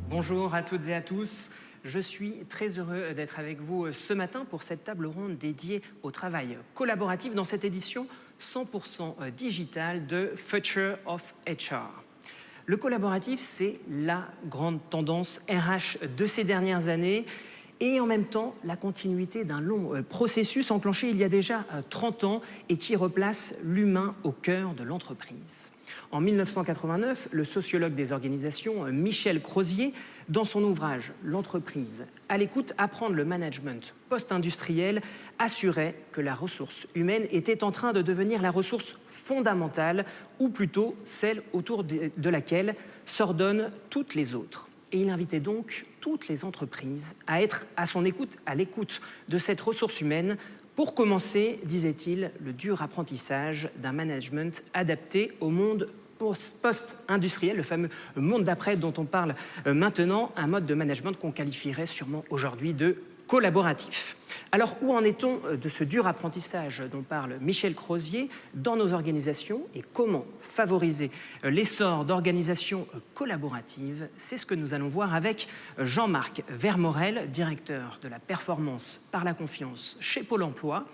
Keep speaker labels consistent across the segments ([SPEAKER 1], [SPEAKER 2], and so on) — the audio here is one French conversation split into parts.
[SPEAKER 1] Bonjour à toutes et à tous. Je suis très heureux d'être avec vous ce matin pour cette table ronde dédiée au travail collaboratif dans cette édition 100% digitale de Future of HR. Le collaboratif, c'est la grande tendance RH de ces dernières années et en même temps la continuité d'un long processus enclenché il y a déjà 30 ans et qui replace l'humain au cœur de l'entreprise. En 1989, le sociologue des organisations Michel Crozier, dans son ouvrage « L'entreprise à l'écoute, apprendre le management post-industriel », assurait que la ressource humaine était en train de devenir la ressource fondamentale, ou plutôt celle autour de laquelle s'ordonnent toutes les autres. Et il invitait donc toutes les entreprises à être à son écoute, à l'écoute de cette ressource humaine, pour commencer, disait-il, le dur apprentissage d'un management adapté au monde post-industriel, le fameux monde d'après dont on parle maintenant, un mode de management qu'on qualifierait sûrement aujourd'hui de collaboratif. Alors, où en est-on de ce dur apprentissage dont parle Michel Crozier dans nos organisations et comment favoriser l'essor d'organisations collaboratives? C'est ce que nous allons voir avec Jean-Marc Vermorel, directeur de la performance par la confiance chez Pôle emploi,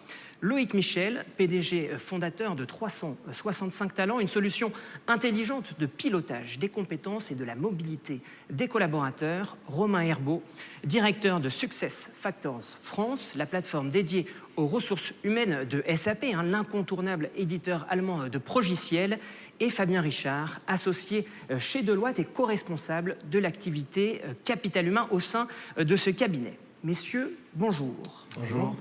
[SPEAKER 1] Loïc Michel, PDG fondateur de 365 Talents, une solution intelligente de pilotage des compétences et de la mobilité des collaborateurs, Romain Herbeau, directeur de Success Factors France, la plateforme dédiée aux ressources humaines de SAP, l'incontournable éditeur allemand de Progiciel, et Fabien Richard, associé chez Deloitte et co-responsable de l'activité capital humain au sein de ce cabinet. Messieurs, bonjour.
[SPEAKER 2] Bonjour.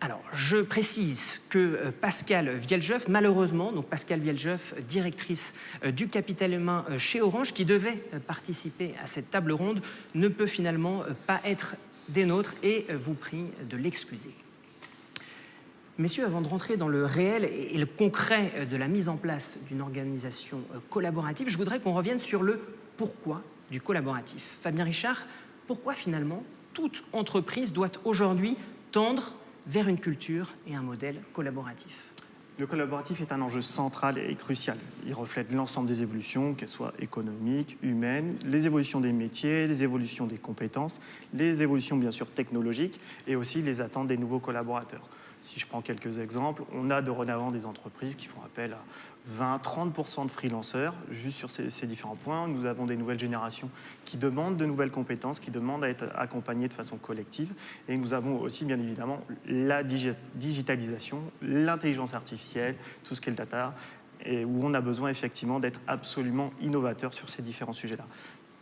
[SPEAKER 1] Alors, je précise que Pascale Vieljeuf, malheureusement, donc Pascale Vieljeuf, directrice du capital humain chez Orange, qui devait participer à cette table ronde, ne peut finalement pas être des nôtres et vous prie de l'excuser. Messieurs, avant de rentrer dans le réel et le concret de la mise en place d'une organisation collaborative, je voudrais qu'on revienne sur le pourquoi du collaboratif. Fabien Richard, pourquoi finalement toute entreprise doit aujourd'hui tendre vers une culture et un modèle collaboratif?
[SPEAKER 2] Le collaboratif est un enjeu central et crucial. Il reflète l'ensemble des évolutions, qu'elles soient économiques, humaines, les évolutions des métiers, les évolutions des compétences, les évolutions bien sûr technologiques et aussi les attentes des nouveaux collaborateurs. Si je prends quelques exemples, on a dorénavant des entreprises qui font appel à 20-30% de freelanceurs, juste sur ces différents points. Nous avons des nouvelles générations qui demandent de nouvelles compétences, qui demandent à être accompagnées de façon collective. Et nous avons aussi, bien évidemment, la digitalisation, l'intelligence artificielle, tout ce qui est le data, et où on a besoin effectivement d'être absolument innovateur sur ces différents sujets-là.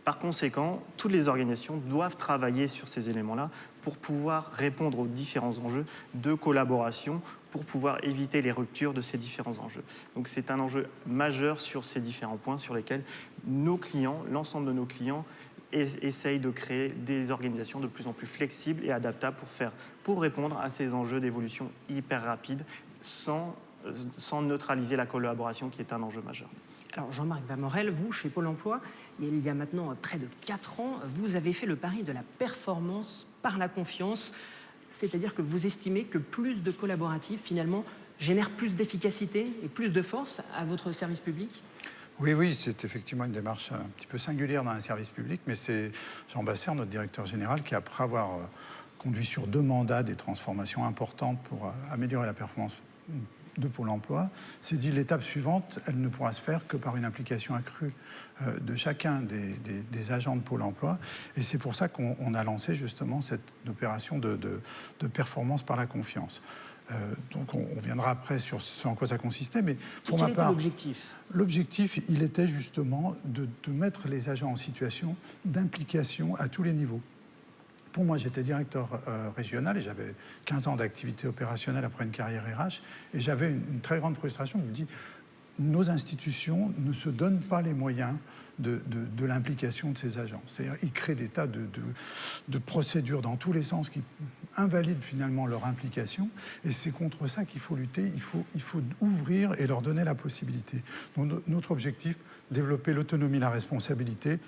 [SPEAKER 2] Par conséquent, toutes les organisations doivent travailler sur ces éléments-là pour pouvoir répondre aux différents enjeux de collaboration, pour pouvoir éviter les ruptures de ces différents enjeux. Donc c'est un enjeu majeur sur ces différents points sur lesquels nos clients, l'ensemble de nos clients, essayent de créer des organisations de plus en plus flexibles et adaptables pour répondre à ces enjeux d'évolution hyper rapides sans neutraliser la collaboration qui est un enjeu majeur.
[SPEAKER 1] Alors Jean-Marc Vermorel, vous, chez Pôle emploi, il y a maintenant près de 4 ans, vous avez fait le pari de la performance par la confiance, c'est-à-dire que vous estimez que plus de collaboratifs, finalement, génèrent plus d'efficacité et plus de force à votre service public?
[SPEAKER 3] Oui, c'est effectivement une démarche un petit peu singulière dans un service public, mais c'est Jean Basser, notre directeur général, qui, après avoir conduit sur 2 mandats des transformations importantes pour améliorer la performance de Pôle emploi, s'est dit l'étape suivante, elle ne pourra se faire que par une implication accrue de chacun des agents de Pôle emploi. Et c'est pour ça qu'on a lancé justement cette opération de performance par la confiance. Donc on viendra après sur ce en quoi ça consistait, mais pour ma part, l'objectif, il était justement de mettre les agents en situation d'implication à tous les niveaux. Pour moi, j'étais directeur régional et j'avais 15 ans d'activité opérationnelle après une carrière RH. Et j'avais une très grande frustration. Je me dis, nos institutions ne se donnent pas les moyens de l'implication de ces agents. C'est-à-dire qu'ils créent des tas de procédures dans tous les sens qui invalident finalement leur implication. Et c'est contre ça qu'il faut lutter. Il faut ouvrir et leur donner la possibilité. Donc, notre objectif, développer l'autonomie, la responsabilité,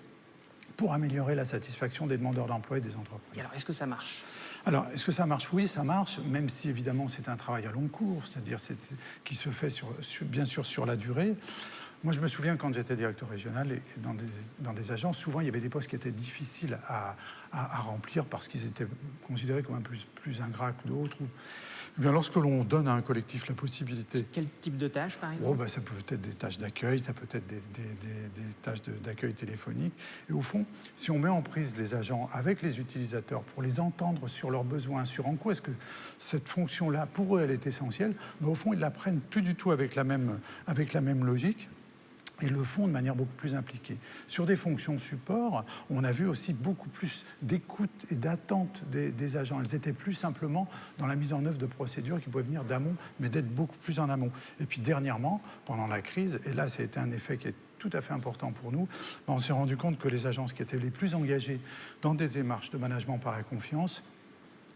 [SPEAKER 3] pour améliorer la satisfaction des demandeurs d'emploi et des entreprises.
[SPEAKER 1] Et alors, est-ce que ça marche?
[SPEAKER 3] Alors, est-ce que ça marche? Oui, ça marche, même si évidemment c'est un travail à long cours, c'est-à-dire qui se fait bien sûr sur la durée. Moi, je me souviens quand j'étais directeur régional et dans des agences, souvent il y avait des postes qui étaient difficiles à remplir parce qu'ils étaient considérés comme un plus ingrats que d'autres. Eh bien, lorsque l'on donne à un collectif la possibilité...
[SPEAKER 1] Quel type de tâches, par exemple?
[SPEAKER 3] Ça peut être des tâches d'accueil, ça peut être des tâches d'accueil téléphonique. Et au fond, si on met en prise les agents avec les utilisateurs pour les entendre sur leurs besoins, sur en quoi est-ce que cette fonction-là, pour eux, elle est essentielle, mais au fond, ils la prennent plus du tout avec la même logique. Et le font de manière beaucoup plus impliquée. Sur des fonctions support, on a vu aussi beaucoup plus d'écoute et d'attente des agents. Elles étaient plus simplement dans la mise en œuvre de procédures qui pouvaient venir d'amont, mais d'être beaucoup plus en amont. Et puis dernièrement, pendant la crise, et là ça a été un effet qui est tout à fait important pour nous, on s'est rendu compte que les agences qui étaient les plus engagées dans des démarches de management par la confiance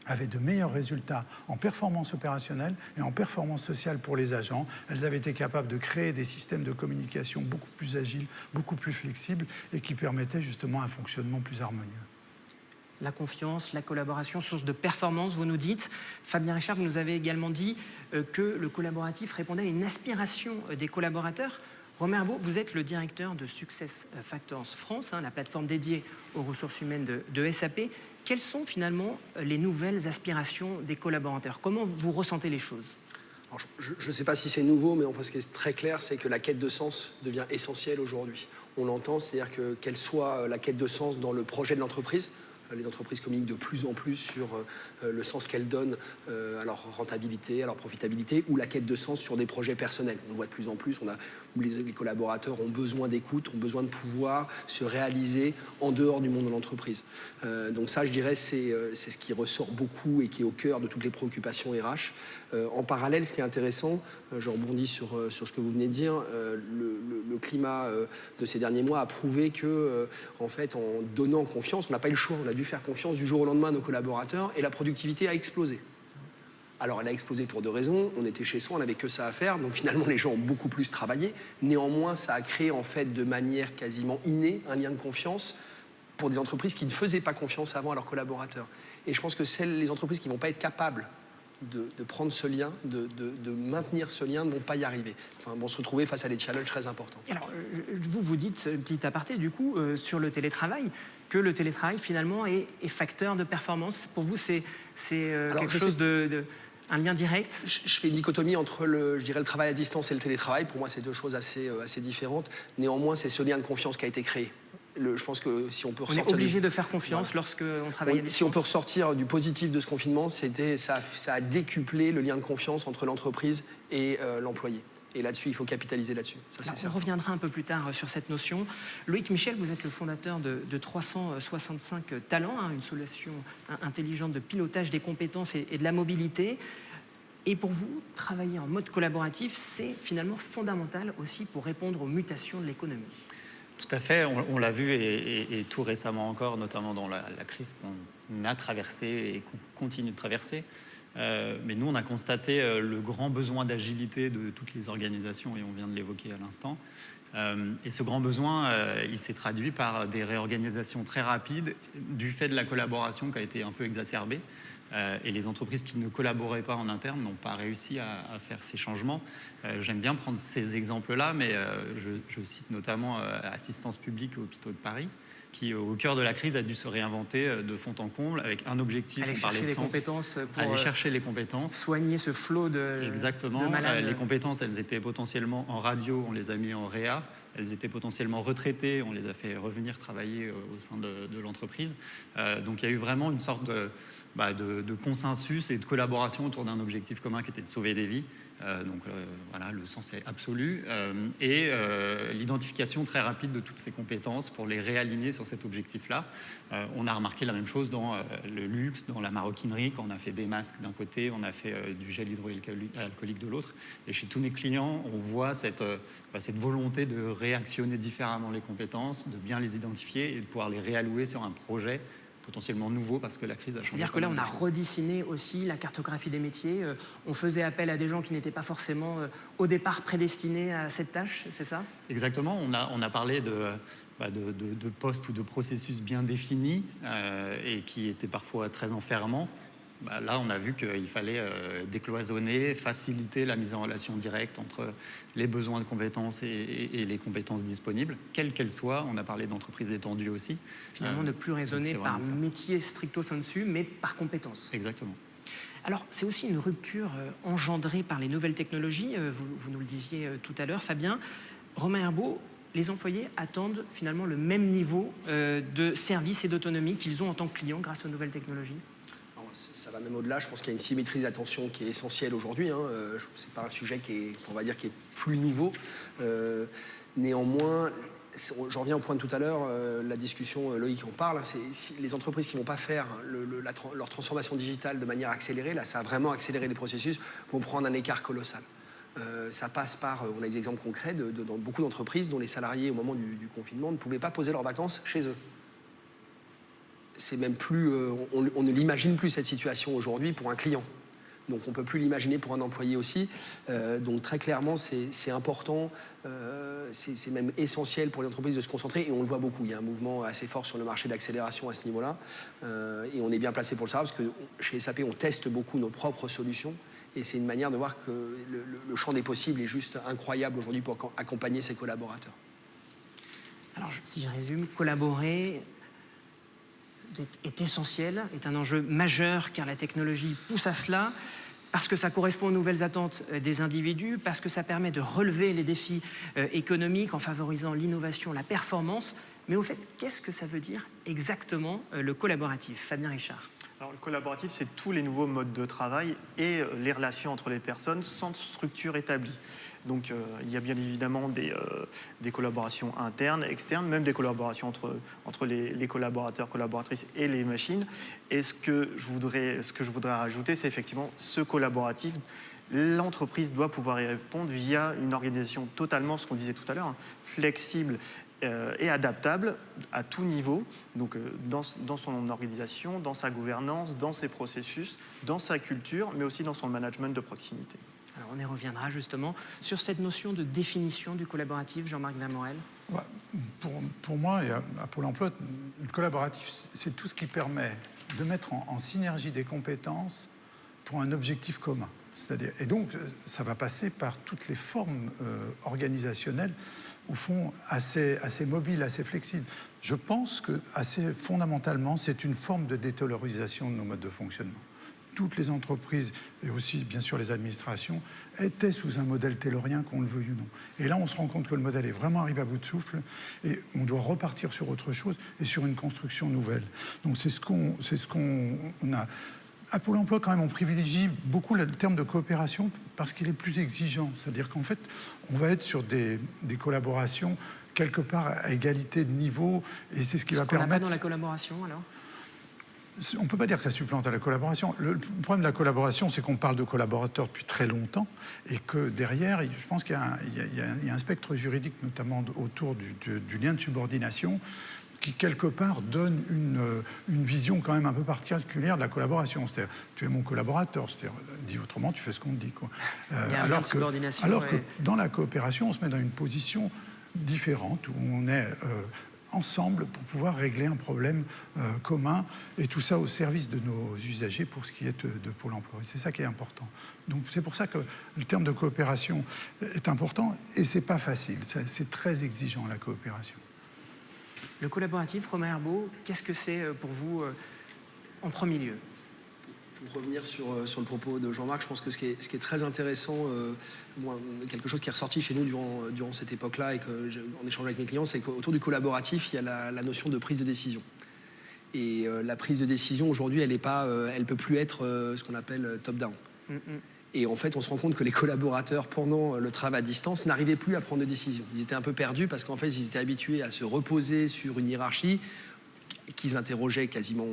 [SPEAKER 3] avaient de meilleurs résultats en performance opérationnelle et en performance sociale pour les agents. Elles avaient été capables de créer des systèmes de communication beaucoup plus agiles, beaucoup plus flexibles et qui permettaient justement un fonctionnement plus harmonieux.
[SPEAKER 1] La confiance, la collaboration, source de performance, vous nous dites. Fabien Richard, vous nous avez également dit que le collaboratif répondait à une aspiration des collaborateurs. Romain Herbault, vous êtes le directeur de Success Factors France, la plateforme dédiée aux ressources humaines de SAP. Quelles sont finalement les nouvelles aspirations des collaborateurs? Comment vous ressentez les choses?
[SPEAKER 4] Alors, je ne sais pas si c'est nouveau, mais enfin, ce qui est très clair, c'est que la quête de sens devient essentielle aujourd'hui. On l'entend, c'est-à-dire qu'elle soit la quête de sens dans le projet de l'entreprise. Les entreprises communiquent de plus en plus sur le sens qu'elles donnent à leur rentabilité, à leur profitabilité, ou la quête de sens sur des projets personnels. On le voit de plus en plus, où les collaborateurs ont besoin d'écoute, ont besoin de pouvoir se réaliser en dehors du monde de l'entreprise. Donc ça, je dirais, c'est ce qui ressort beaucoup et qui est au cœur de toutes les préoccupations RH. En parallèle, ce qui est intéressant, je rebondis sur ce que vous venez de dire, le climat de ces derniers mois a prouvé que, en fait, en donnant confiance, on n'a pas eu le choix, on a dû faire confiance du jour au lendemain à nos collaborateurs et la productivité a explosé. Alors, elle a explosé pour deux raisons. On était chez soi, on n'avait que ça à faire. Donc, finalement, les gens ont beaucoup plus travaillé. Néanmoins, ça a créé, en fait, de manière quasiment innée, un lien de confiance pour des entreprises qui ne faisaient pas confiance avant à leurs collaborateurs. Et je pense que les entreprises qui ne vont pas être capables de prendre ce lien, de maintenir ce lien, ne vont pas y arriver. Enfin, vont se retrouver face à des challenges très importants.
[SPEAKER 1] Alors, vous dites, petit aparté, du coup, sur le télétravail, que le télétravail, finalement, est facteur de performance. Pour vous, c'est quelque chose un lien direct?
[SPEAKER 4] Je fais une dichotomie entre le travail à distance et le télétravail. Pour moi, c'est deux choses assez différentes. Néanmoins, c'est ce lien de confiance qui a été créé. Je pense que si on peut ressortir...
[SPEAKER 1] On est obligé de faire confiance lorsqu'on travaille à distance.
[SPEAKER 4] Si on peut ressortir du positif de ce confinement, ça a décuplé le lien de confiance entre l'entreprise et l'employé. Et là-dessus, il faut capitaliser là-dessus.
[SPEAKER 1] On reviendra un peu plus tard sur cette notion. Loïc Michel, vous êtes le fondateur de 365 Talents, une solution intelligente de pilotage des compétences et de la mobilité. Et pour vous, travailler en mode collaboratif, c'est finalement fondamental aussi pour répondre aux mutations de l'économie.
[SPEAKER 5] Tout à fait, on l'a vu et tout récemment encore, notamment dans la crise qu'on a traversée et qu'on continue de traverser. Mais nous, on a constaté le grand besoin d'agilité de toutes les organisations, et on vient de l'évoquer à l'instant. Et ce grand besoin, il s'est traduit par des réorganisations très rapides du fait de la collaboration qui a été un peu exacerbée. Et les entreprises qui ne collaboraient pas en interne n'ont pas réussi à faire ces changements. J'aime bien prendre ces exemples-là, mais je cite notamment Assistance publique aux hôpitaux de Paris, qui, au cœur de la crise, a dû se réinventer de fond en comble avec un objectif.
[SPEAKER 1] Aller chercher les compétences pour
[SPEAKER 5] aller chercher les compétences.
[SPEAKER 1] Soigner ce flot
[SPEAKER 5] Exactement.
[SPEAKER 1] de malades.
[SPEAKER 5] Les compétences, elles étaient potentiellement en radio, on les a mis en réa. Elles étaient potentiellement retraitées, on les a fait revenir travailler au sein de l'entreprise. Donc il y a eu vraiment une sorte de consensus et de collaboration autour d'un objectif commun qui était de sauver des vies. Voilà, le sens est absolu. Et l'identification très rapide de toutes ces compétences pour les réaligner sur cet objectif-là. On a remarqué la même chose dans le luxe, dans la maroquinerie, quand on a fait des masques d'un côté, on a fait du gel hydroalcoolique de l'autre. Et chez tous nos clients, on voit cette volonté de réactionner différemment les compétences, de bien les identifier et de pouvoir les réallouer sur un projet potentiellement nouveau parce que la crise a changé.
[SPEAKER 1] C'est-à-dire que là, on a redessiné aussi la cartographie des métiers. On faisait appel à des gens qui n'étaient pas forcément au départ prédestinés à cette tâche, c'est ça?
[SPEAKER 5] Exactement. On a parlé de postes ou de processus bien définis et qui étaient parfois très enfermants. Là, on a vu qu'il fallait décloisonner, faciliter la mise en relation directe entre les besoins de compétences et les compétences disponibles, quelles qu'elles soient. On a parlé d'entreprises étendues aussi.
[SPEAKER 1] Finalement, ne plus raisonner par métier stricto sensu, mais par compétences.
[SPEAKER 5] Exactement.
[SPEAKER 1] Alors, c'est aussi une rupture engendrée par les nouvelles technologies. Vous nous le disiez tout à l'heure, Fabien. Romain Herbault, les employés attendent finalement le même niveau de service et d'autonomie qu'ils ont en tant que clients grâce aux nouvelles technologies.
[SPEAKER 4] Ça va même au-delà. Je pense qu'il y a une symétrie d'attention qui est essentielle aujourd'hui. C'est pas un sujet qui est plus nouveau. Néanmoins, j'en reviens au point de tout à l'heure, la discussion, Loïc en parle, c'est les entreprises qui ne vont pas faire leur transformation digitale de manière accélérée, là ça a vraiment accéléré les processus, vont prendre un écart colossal. Ça passe par, on a des exemples concrets dans beaucoup d'entreprises dont les salariés au moment du confinement ne pouvaient pas poser leurs vacances chez eux. C'est même plus, on ne l'imagine plus cette situation aujourd'hui pour un client. Donc on ne peut plus l'imaginer pour un employé aussi. Donc très clairement, c'est important, c'est même essentiel pour les entreprises de se concentrer. Et on le voit beaucoup, il y a un mouvement assez fort sur le marché d'accélération à ce niveau-là. Et on est bien placé pour le savoir, parce que chez SAP, on teste beaucoup nos propres solutions. Et c'est une manière de voir que le champ des possibles est juste incroyable aujourd'hui pour accompagner ses collaborateurs.
[SPEAKER 1] Alors si je résume, collaborer est essentiel, est un enjeu majeur car la technologie pousse à cela, parce que ça correspond aux nouvelles attentes des individus, parce que ça permet de relever les défis économiques en favorisant l'innovation, la performance. Mais au fait, qu'est-ce que ça veut dire exactement le collaboratif? Fabien Richard.
[SPEAKER 2] Alors, le collaboratif, c'est tous les nouveaux modes de travail et les relations entre les personnes sans structure établie. Donc, il y a bien évidemment des collaborations internes, externes, même des collaborations entre les collaborateurs, collaboratrices et les machines. Et ce que je voudrais rajouter, c'est effectivement ce collaboratif. L'entreprise doit pouvoir y répondre via une organisation totalement, ce qu'on disait tout à l'heure, flexible et adaptable à tout niveau, donc dans son organisation, dans sa gouvernance, dans ses processus, dans sa culture, mais aussi dans son management de proximité.
[SPEAKER 1] Alors on y reviendra justement sur cette notion de définition du collaboratif, Jean-Marc Vermorel.
[SPEAKER 3] Pour moi, et à Pôle emploi, le collaboratif, c'est tout ce qui permet de mettre en synergie des compétences pour un objectif commun. Et donc, ça va passer par toutes les formes organisationnelles, au fond, assez mobiles, assez flexibles. Je pense que, assez fondamentalement, c'est une forme de détaylorisation de nos modes de fonctionnement. Toutes les entreprises, et aussi, bien sûr, les administrations, étaient sous un modèle taylorien, qu'on le veuille ou non. Et là, on se rend compte que le modèle est vraiment arrivé à bout de souffle, et on doit repartir sur autre chose, et sur une construction nouvelle. Donc, c'est ce qu'on a... À Pôle emploi, quand même, on privilégie beaucoup le terme de coopération parce qu'il est plus exigeant. C'est-à-dire qu'en fait, on va être sur des collaborations quelque part à égalité de niveau, et c'est ce qui va permettre...
[SPEAKER 1] Ce qu'on n'a pas dans la collaboration, alors ?
[SPEAKER 3] On ne peut pas dire que ça supplante à la collaboration. Le problème de la collaboration, c'est qu'on parle de collaborateurs depuis très longtemps, et que derrière, je pense qu'il y a un spectre juridique, notamment autour du lien de subordination, qui, quelque part, donne une vision quand même un peu particulière de la collaboration. C'est-à-dire, tu es mon collaborateur, c'est-à-dire, dit autrement, tu fais ce qu'on te dit, quoi. Alors que dans la coopération, on se met dans une position différente, où on est ensemble pour pouvoir régler un problème commun, et tout ça au service de nos usagers pour ce qui est de Pôle emploi. Et c'est ça qui est important. Donc c'est pour ça que le terme de coopération est important, et c'est pas facile. C'est très exigeant, la coopération.
[SPEAKER 1] Le collaboratif, Romain Herbault, qu'est-ce que c'est pour vous en premier lieu?
[SPEAKER 4] Pour revenir sur le propos de Jean-Marc, je pense que ce qui est très intéressant, quelque chose qui est ressorti chez nous durant cette époque-là et en échangeant avec mes clients, c'est qu'autour du collaboratif, il y a la notion de prise de décision. Et la prise de décision, aujourd'hui, elle ne peut plus être ce qu'on appelle top-down. Et en fait, on se rend compte que les collaborateurs, pendant le travail à distance, n'arrivaient plus à prendre de décision. Ils étaient un peu perdus parce qu'en fait, ils étaient habitués à se reposer sur une hiérarchie qu'ils interrogeaient quasiment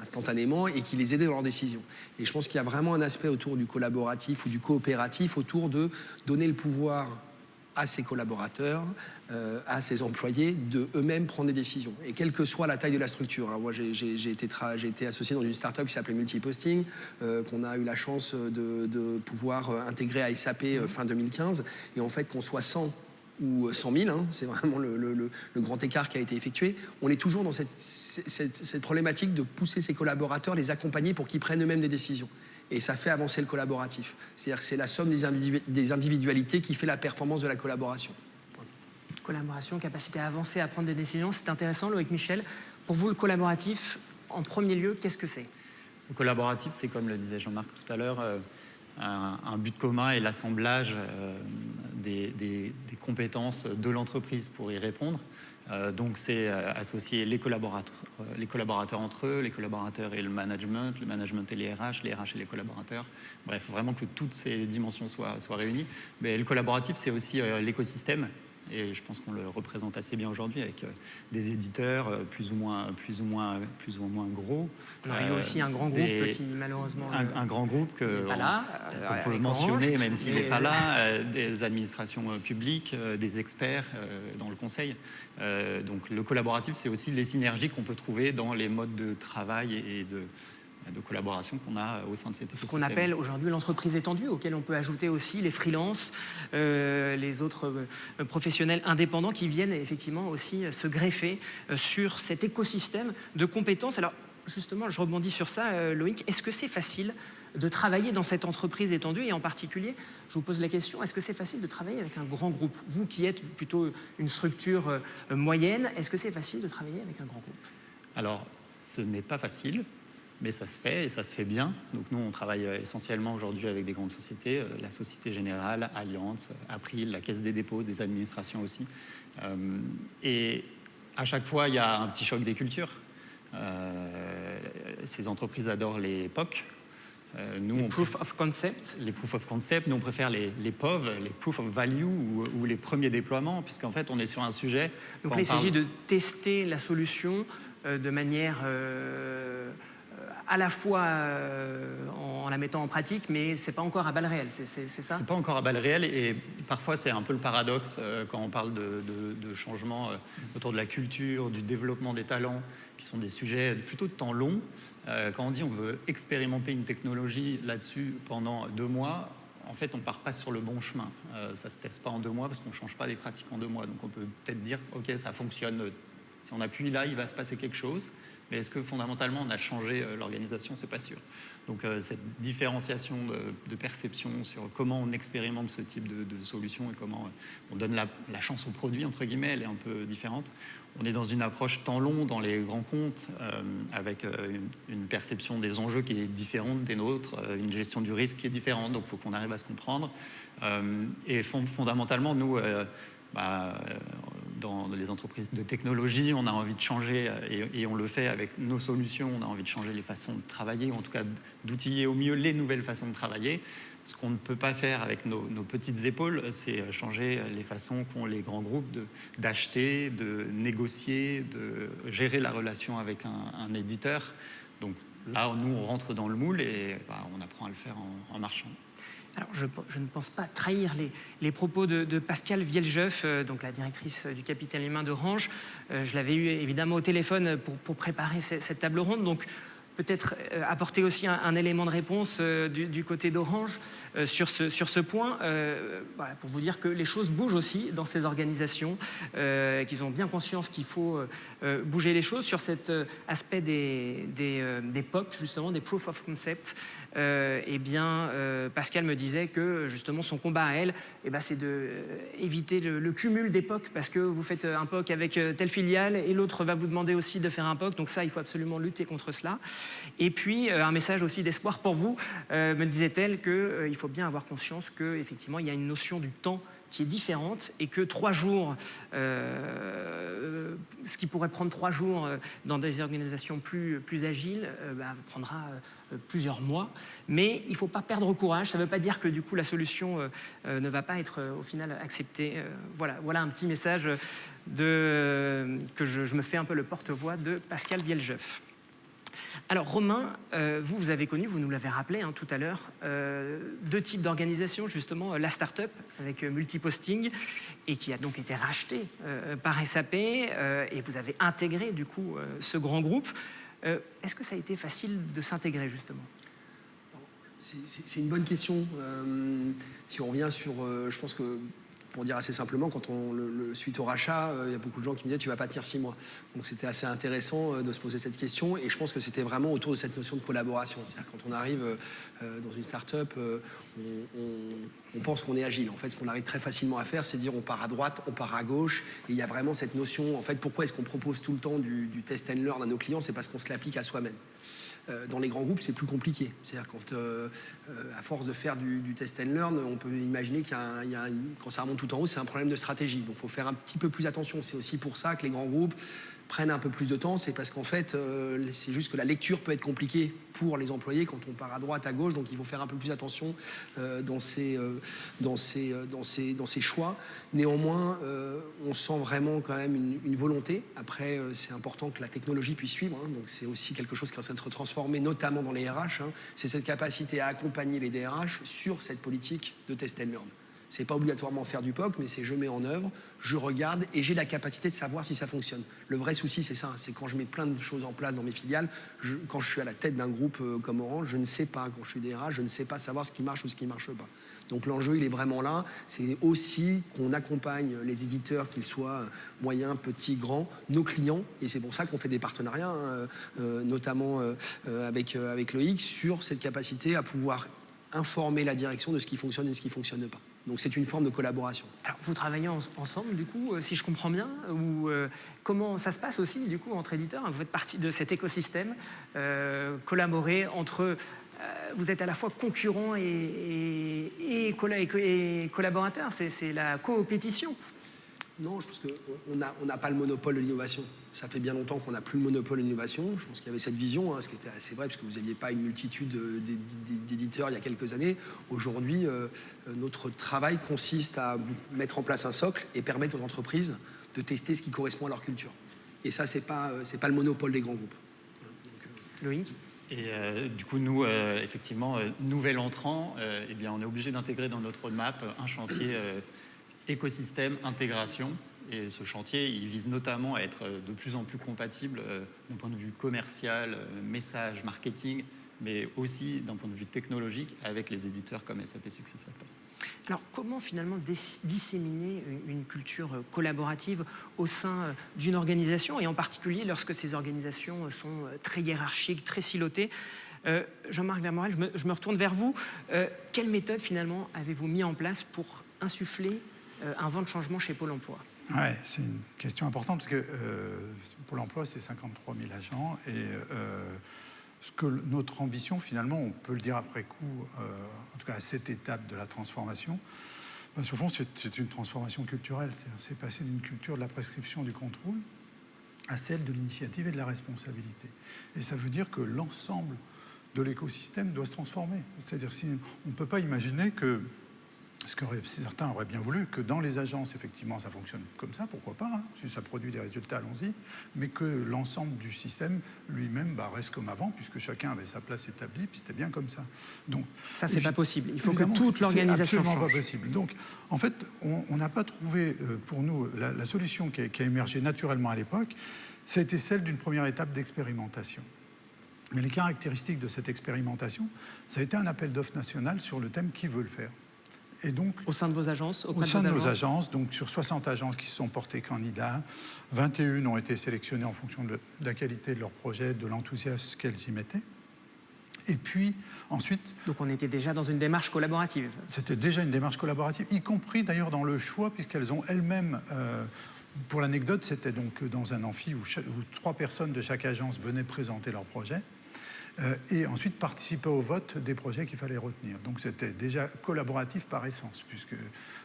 [SPEAKER 4] instantanément et qui les aidait dans leurs décisions. Et je pense qu'il y a vraiment un aspect autour du collaboratif ou du coopératif, autour de donner le pouvoir à ses collaborateurs, à ses employés, de eux-mêmes prendre des décisions. Et quelle que soit la taille de la structure. Moi, j'ai été associé dans une start-up qui s'appelait Multiposting, qu'on a eu la chance de pouvoir intégrer à SAP fin 2015. Et en fait, qu'on soit 100 ou 100 000, hein, c'est vraiment le grand écart qui a été effectué. On est toujours dans cette problématique de pousser ses collaborateurs, les accompagner pour qu'ils prennent eux-mêmes des décisions. Et ça fait avancer le collaboratif. C'est-à-dire que c'est la somme des individualités qui fait la performance de la collaboration.
[SPEAKER 1] Collaboration, capacité à avancer, à prendre des décisions, c'est intéressant. Loïc Michel, pour vous, le collaboratif, en premier lieu, qu'est-ce que c'est?
[SPEAKER 5] Le collaboratif, c'est comme le disait Jean-Marc tout à l'heure, un but commun et l'assemblage des compétences de l'entreprise pour y répondre. Donc c'est associer les collaborateurs entre eux, les collaborateurs et le management et les RH et les collaborateurs. Bref, vraiment que toutes ces dimensions soient réunies. Mais le collaboratif, c'est aussi l'écosystème. Et je pense qu'on le représente assez bien aujourd'hui avec des éditeurs plus ou moins gros.
[SPEAKER 1] On a eu aussi un grand groupe qui malheureusement...
[SPEAKER 5] Un grand groupe qu'on peut mentionner, même s'il n'est pas là, des administrations publiques, des experts dans le conseil. Donc le collaboratif, c'est aussi les synergies qu'on peut trouver dans les modes de travail et de collaboration qu'on a au sein de cet écosystème.
[SPEAKER 1] Ce qu'on appelle aujourd'hui l'entreprise étendue, auquel on peut ajouter aussi les freelances, les autres professionnels indépendants qui viennent effectivement aussi se greffer sur cet écosystème de compétences. Alors justement, je rebondis sur ça, Loïc, est-ce que c'est facile de travailler dans cette entreprise étendue? Et en particulier, je vous pose la question, est-ce que c'est facile de travailler avec un grand groupe? Vous qui êtes plutôt une structure moyenne, est-ce que c'est facile de travailler avec un grand groupe?
[SPEAKER 5] Alors, ce n'est pas facile. Mais ça se fait et ça se fait bien. Donc nous, on travaille essentiellement aujourd'hui avec des grandes sociétés, la Société Générale, Allianz, April, la Caisse des dépôts, des administrations aussi. Et à chaque fois, il y a un petit choc des cultures. Ces entreprises adorent les POC.
[SPEAKER 1] Les proof of concept.
[SPEAKER 5] Les proof of concept. Nous, on préfère les POV, les proof of value ou les premiers déploiements, puisqu'en fait, on est sur un sujet...
[SPEAKER 1] Donc là, il s'agit de tester la solution de manière... à la fois en la mettant en pratique, mais c'est pas encore à balles réelles, c'est ça?
[SPEAKER 5] C'est pas encore à balles réelles, et parfois c'est un peu le paradoxe quand on parle de changements autour de la culture, du développement des talents, qui sont des sujets plutôt de temps long. Quand on dit on veut expérimenter une technologie là-dessus pendant 2 mois, en fait on part pas sur le bon chemin. Ça se teste pas en 2 mois parce qu'on change pas des pratiques en 2 mois. Donc on peut peut-être dire ok, ça fonctionne, si on appuie là, il va se passer quelque chose. Mais est-ce que fondamentalement on a changé l'organisation? C'est pas sûr. Donc cette différenciation de perception sur comment on expérimente ce type de solution et comment on donne la chance au produit, entre guillemets, elle est un peu différente. On est dans une approche temps long dans les grands comptes, avec une perception des enjeux qui est différente des nôtres, une gestion du risque qui est différente. Donc il faut qu'on arrive à se comprendre. Et fondamentalement, nous... dans les entreprises de technologie, on a envie de changer, et on le fait avec nos solutions, on a envie de changer les façons de travailler, ou en tout cas d'outiller au mieux les nouvelles façons de travailler. Ce qu'on ne peut pas faire avec nos petites épaules, c'est changer les façons qu'ont les grands groupes d'acheter, de négocier, de gérer la relation avec un éditeur. Donc là, nous, on rentre dans le moule et on apprend à le faire en marchant.
[SPEAKER 1] Alors, je ne pense pas trahir les propos de Pascale Vieljeuf, donc la directrice du capital humain d'Orange. Je l'avais eu évidemment au téléphone pour préparer cette table ronde. Donc, peut-être apporter aussi un élément de réponse du côté d'Orange sur ce point, voilà, pour vous dire que les choses bougent aussi dans ces organisations, qu'ils ont bien conscience qu'il faut bouger les choses. Sur cet aspect des POC, justement, des Proof of Concept, eh bien, Pascal me disait que justement son combat à elle, c'est d'éviter le cumul des POC, parce que vous faites un POC avec telle filiale et l'autre va vous demander aussi de faire un POC, donc ça, il faut absolument lutter contre cela. Et puis, un message aussi d'espoir pour vous, me disait-elle qu'il faut bien avoir conscience qu'effectivement, il y a une notion du temps qui est différente et que 3 jours, ce qui pourrait prendre 3 jours dans des organisations plus agiles, prendra plusieurs mois. Mais il ne faut pas perdre courage. Ça ne veut pas dire que du coup la solution ne va pas être au final acceptée. Voilà un petit message que je me fais un peu le porte-voix de Pascale Vieljeuf. Alors Romain, vous avez connu, vous nous l'avez rappelé tout à l'heure, 2 types d'organisations, justement, la start-up avec Multiposting, et qui a donc été rachetée par SAP, et vous avez intégré du coup ce grand groupe. Est-ce que ça a été facile de s'intégrer justement?
[SPEAKER 4] C'est une bonne question. Si on revient sur, je pense que Pour dire assez simplement, quand suite au rachat, il y a beaucoup de gens qui me disaient tu vas pas tenir 6 mois. Donc c'était assez intéressant de se poser cette question et je pense que c'était vraiment autour de cette notion de collaboration. C'est-à-dire quand on arrive dans une start-up, on pense qu'on est agile. En fait, ce qu'on arrive très facilement à faire, c'est dire on part à droite, on part à gauche. Et il y a vraiment cette notion, en fait, pourquoi est-ce qu'on propose tout le temps du test and learn à nos clients? C'est parce qu'on se l'applique à soi-même. Dans les grands groupes, c'est plus compliqué. C'est-à-dire quand, à force de faire du test and learn, on peut imaginer quand ça remonte tout en haut, c'est un problème de stratégie. Donc il faut faire un petit peu plus attention. C'est aussi pour ça que les grands groupes prennent un peu plus de temps. C'est parce qu'en fait, c'est juste que la lecture peut être compliquée pour les employés quand on part à droite, à gauche. Donc il faut faire un peu plus attention dans ces choix. Néanmoins, on sent vraiment quand même une volonté. Après, c'est important que la technologie puisse suivre. Donc c'est aussi quelque chose qui est en train de se transformer, notamment dans les RH. C'est cette capacité à accompagner les DRH sur cette politique de test and learn. C'est pas obligatoirement faire du POC, mais c'est je mets en œuvre, je regarde et j'ai la capacité de savoir si ça fonctionne. Le vrai souci, c'est ça, c'est quand je mets plein de choses en place dans mes filiales, quand je suis à la tête d'un groupe comme Orange, je ne sais pas, quand je suis DRH, je ne sais pas savoir ce qui marche ou ce qui ne marche pas. Donc l'enjeu, il est vraiment là. C'est aussi qu'on accompagne les éditeurs, qu'ils soient moyens, petits, grands, nos clients, et c'est pour ça qu'on fait des partenariats, notamment avec Loïc, sur cette capacité à pouvoir informer la direction de ce qui fonctionne et de ce qui ne fonctionne pas. Donc c'est une forme de collaboration.
[SPEAKER 1] Alors vous travaillez ensemble, du coup, si je comprends bien, ou comment ça se passe aussi, du coup, entre éditeurs? Vous faites partie de cet écosystème, collaborer entre... vous êtes à la fois concurrents et collaborateurs, c'est la coopétition.
[SPEAKER 4] Non, je pense qu'on n'a pas le monopole de l'innovation. Ça fait bien longtemps qu'on n'a plus le monopole de l'innovation. Je pense qu'il y avait cette vision, ce qui était assez vrai, parce que vous n'aviez pas une multitude d'éditeurs il y a quelques années. Aujourd'hui, notre travail consiste à mettre en place un socle et permettre aux entreprises de tester ce qui correspond à leur culture. Et ça, c'est pas le monopole des grands groupes.
[SPEAKER 1] Loïc ?
[SPEAKER 5] Et du coup, nous, effectivement, nouvel entrant, eh bien, on est obligé d'intégrer dans notre roadmap un chantier écosystème, intégration. Et ce chantier, il vise notamment à être de plus en plus compatible d'un point de vue commercial, message, marketing, mais aussi d'un point de vue technologique avec les éditeurs comme SAP SuccessFactors.
[SPEAKER 1] Alors, comment finalement disséminer une culture collaborative au sein d'une organisation, et en particulier lorsque ces organisations sont très hiérarchiques, très silotées? Jean-Marc Vermorel, je me retourne vers vous. Quelle méthode finalement avez-vous mis en place pour insuffler un vent de changement chez Pôle emploi?
[SPEAKER 3] Ouais, c'est une question importante parce que Pôle emploi, c'est 53 000 agents et ce que notre ambition, finalement, on peut le dire après coup, en tout cas à cette étape de la transformation, sur le fond, c'est une transformation culturelle. C'est passer d'une culture de la prescription du contrôle à celle de l'initiative et de la responsabilité. Et ça veut dire que l'ensemble de l'écosystème doit se transformer. C'est-à-dire on ne peut pas imaginer que ce que certains auraient bien voulu, que dans les agences, effectivement, ça fonctionne comme ça, pourquoi pas, si ça produit des résultats, allons-y, mais que l'ensemble du système lui-même reste comme avant, puisque chacun avait sa place établie, puis c'était bien comme ça. Donc,
[SPEAKER 1] ça, c'est pas possible. Il faut que toute l'organisation change.
[SPEAKER 3] C'est absolument pas possible. Donc, en fait, on n'a pas trouvé, pour nous, la solution qui a émergé naturellement à l'époque, ça a été celle d'une première étape d'expérimentation. Mais les caractéristiques de cette expérimentation, ça a été un appel d'offres national sur le thème « Qui veut le faire ?» Et donc,
[SPEAKER 1] au sein de vos agences,
[SPEAKER 3] au sein de nos agences, donc sur 60 agences qui se sont portées candidats, 21 ont été sélectionnées en fonction de la qualité de leur projet, de l'enthousiasme qu'elles y mettaient. Et puis ensuite...
[SPEAKER 1] Donc on était déjà dans une démarche collaborative.
[SPEAKER 3] C'était déjà une démarche collaborative, y compris d'ailleurs dans le choix, puisqu'elles ont elles-mêmes... pour l'anecdote, c'était donc dans un amphi où 3 personnes de chaque agence venaient présenter leur projet. Et ensuite participer au vote des projets qu'il fallait retenir. Donc c'était déjà collaboratif par essence, puisque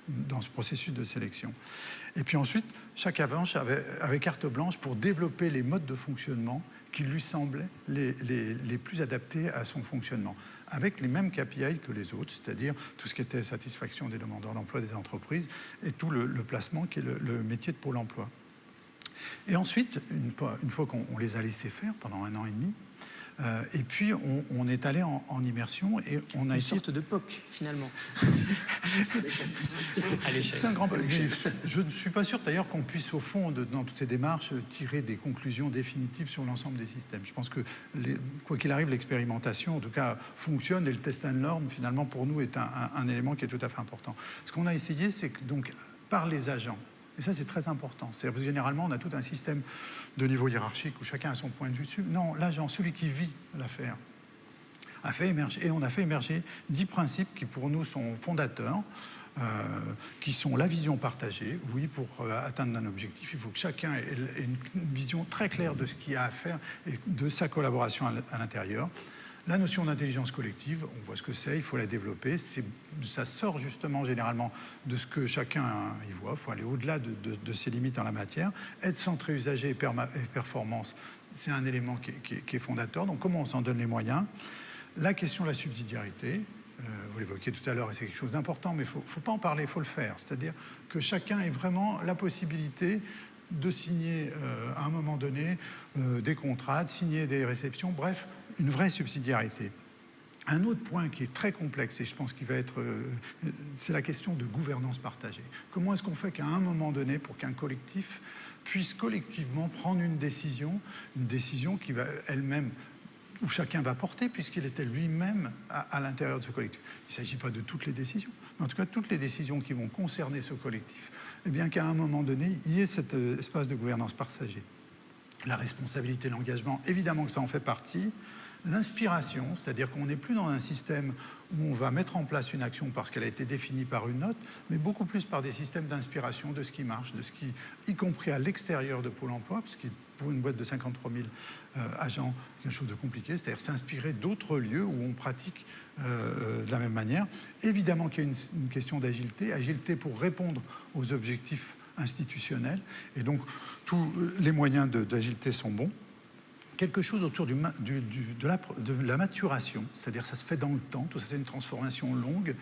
[SPEAKER 3] dans ce processus de sélection. Et puis ensuite, chaque agence avait carte blanche pour développer les modes de fonctionnement qui lui semblaient les plus adaptés à son fonctionnement, avec les mêmes KPI que les autres, c'est-à-dire tout ce qui était satisfaction des demandeurs d'emploi des entreprises et tout le placement qui est le métier de Pôle emploi. Et ensuite, une fois qu'on les a laissés faire pendant 1 an et demi, et puis on est allé en immersion et on a
[SPEAKER 1] une sorte de POC finalement.
[SPEAKER 5] à l'échelle.
[SPEAKER 3] C'est un grand problème. Je ne suis pas sûr d'ailleurs qu'on puisse, au fond, dans toutes ces démarches, tirer des conclusions définitives sur l'ensemble des systèmes. Je pense que, quoi qu'il arrive, l'expérimentation, en tout cas, fonctionne et le test and learn, finalement, pour nous, est un élément qui est tout à fait important. Ce qu'on a essayé, c'est que, donc, par les agents, et ça, c'est très important. C'est-à-dire que généralement, on a tout un système de niveau hiérarchique où chacun a son point de vue dessus. Non, l'agent, celui qui vit l'affaire, a fait émerger, et on a fait émerger 10 principes qui, pour nous, sont fondateurs, qui sont la vision partagée. Oui, pour atteindre un objectif, il faut que chacun ait une vision très claire de ce qu'il y a à faire et de sa collaboration à l'intérieur. La notion d'intelligence collective, on voit ce que c'est, il faut la développer. Ça sort justement généralement de ce que chacun y voit. Il faut aller au-delà de ses limites en la matière. Être centré usager et performance, c'est un élément qui est fondateur. Donc comment on s'en donne les moyens? La question de la subsidiarité, vous l'évoquiez tout à l'heure, et c'est quelque chose d'important, mais il ne faut pas en parler, il faut le faire. C'est-à-dire que chacun ait vraiment la possibilité de signer à un moment donné des contrats, de signer des réceptions, bref, une vraie subsidiarité. Un autre point qui est très complexe, et je pense qu'il va être... c'est la question de gouvernance partagée. Comment est-ce qu'on fait qu'à un moment donné, pour qu'un collectif puisse collectivement prendre une décision qui va elle-même, où chacun va porter, puisqu'il était lui-même à l'intérieur de ce collectif. Il ne s'agit pas de toutes les décisions, mais en tout cas, toutes les décisions qui vont concerner ce collectif, eh bien qu'à un moment donné, il y ait cet espace de gouvernance partagée. La responsabilité, l'engagement, évidemment que ça en fait partie. L'inspiration, c'est-à-dire qu'on n'est plus dans un système où on va mettre en place une action parce qu'elle a été définie par une note, mais beaucoup plus par des systèmes d'inspiration de ce qui marche, de ce qui, y compris à l'extérieur de Pôle emploi, parce que pour une boîte de 53 000 agents, quelque chose de compliqué, c'est-à-dire s'inspirer d'autres lieux où on pratique de la même manière. Évidemment qu'il y a une question d'agilité, agilité pour répondre aux objectifs institutionnels, et donc tous les moyens d'agilité sont bons. Quelque chose autour de la maturation, c'est-à-dire ça se fait dans le temps, tout ça c'est une transformation longue.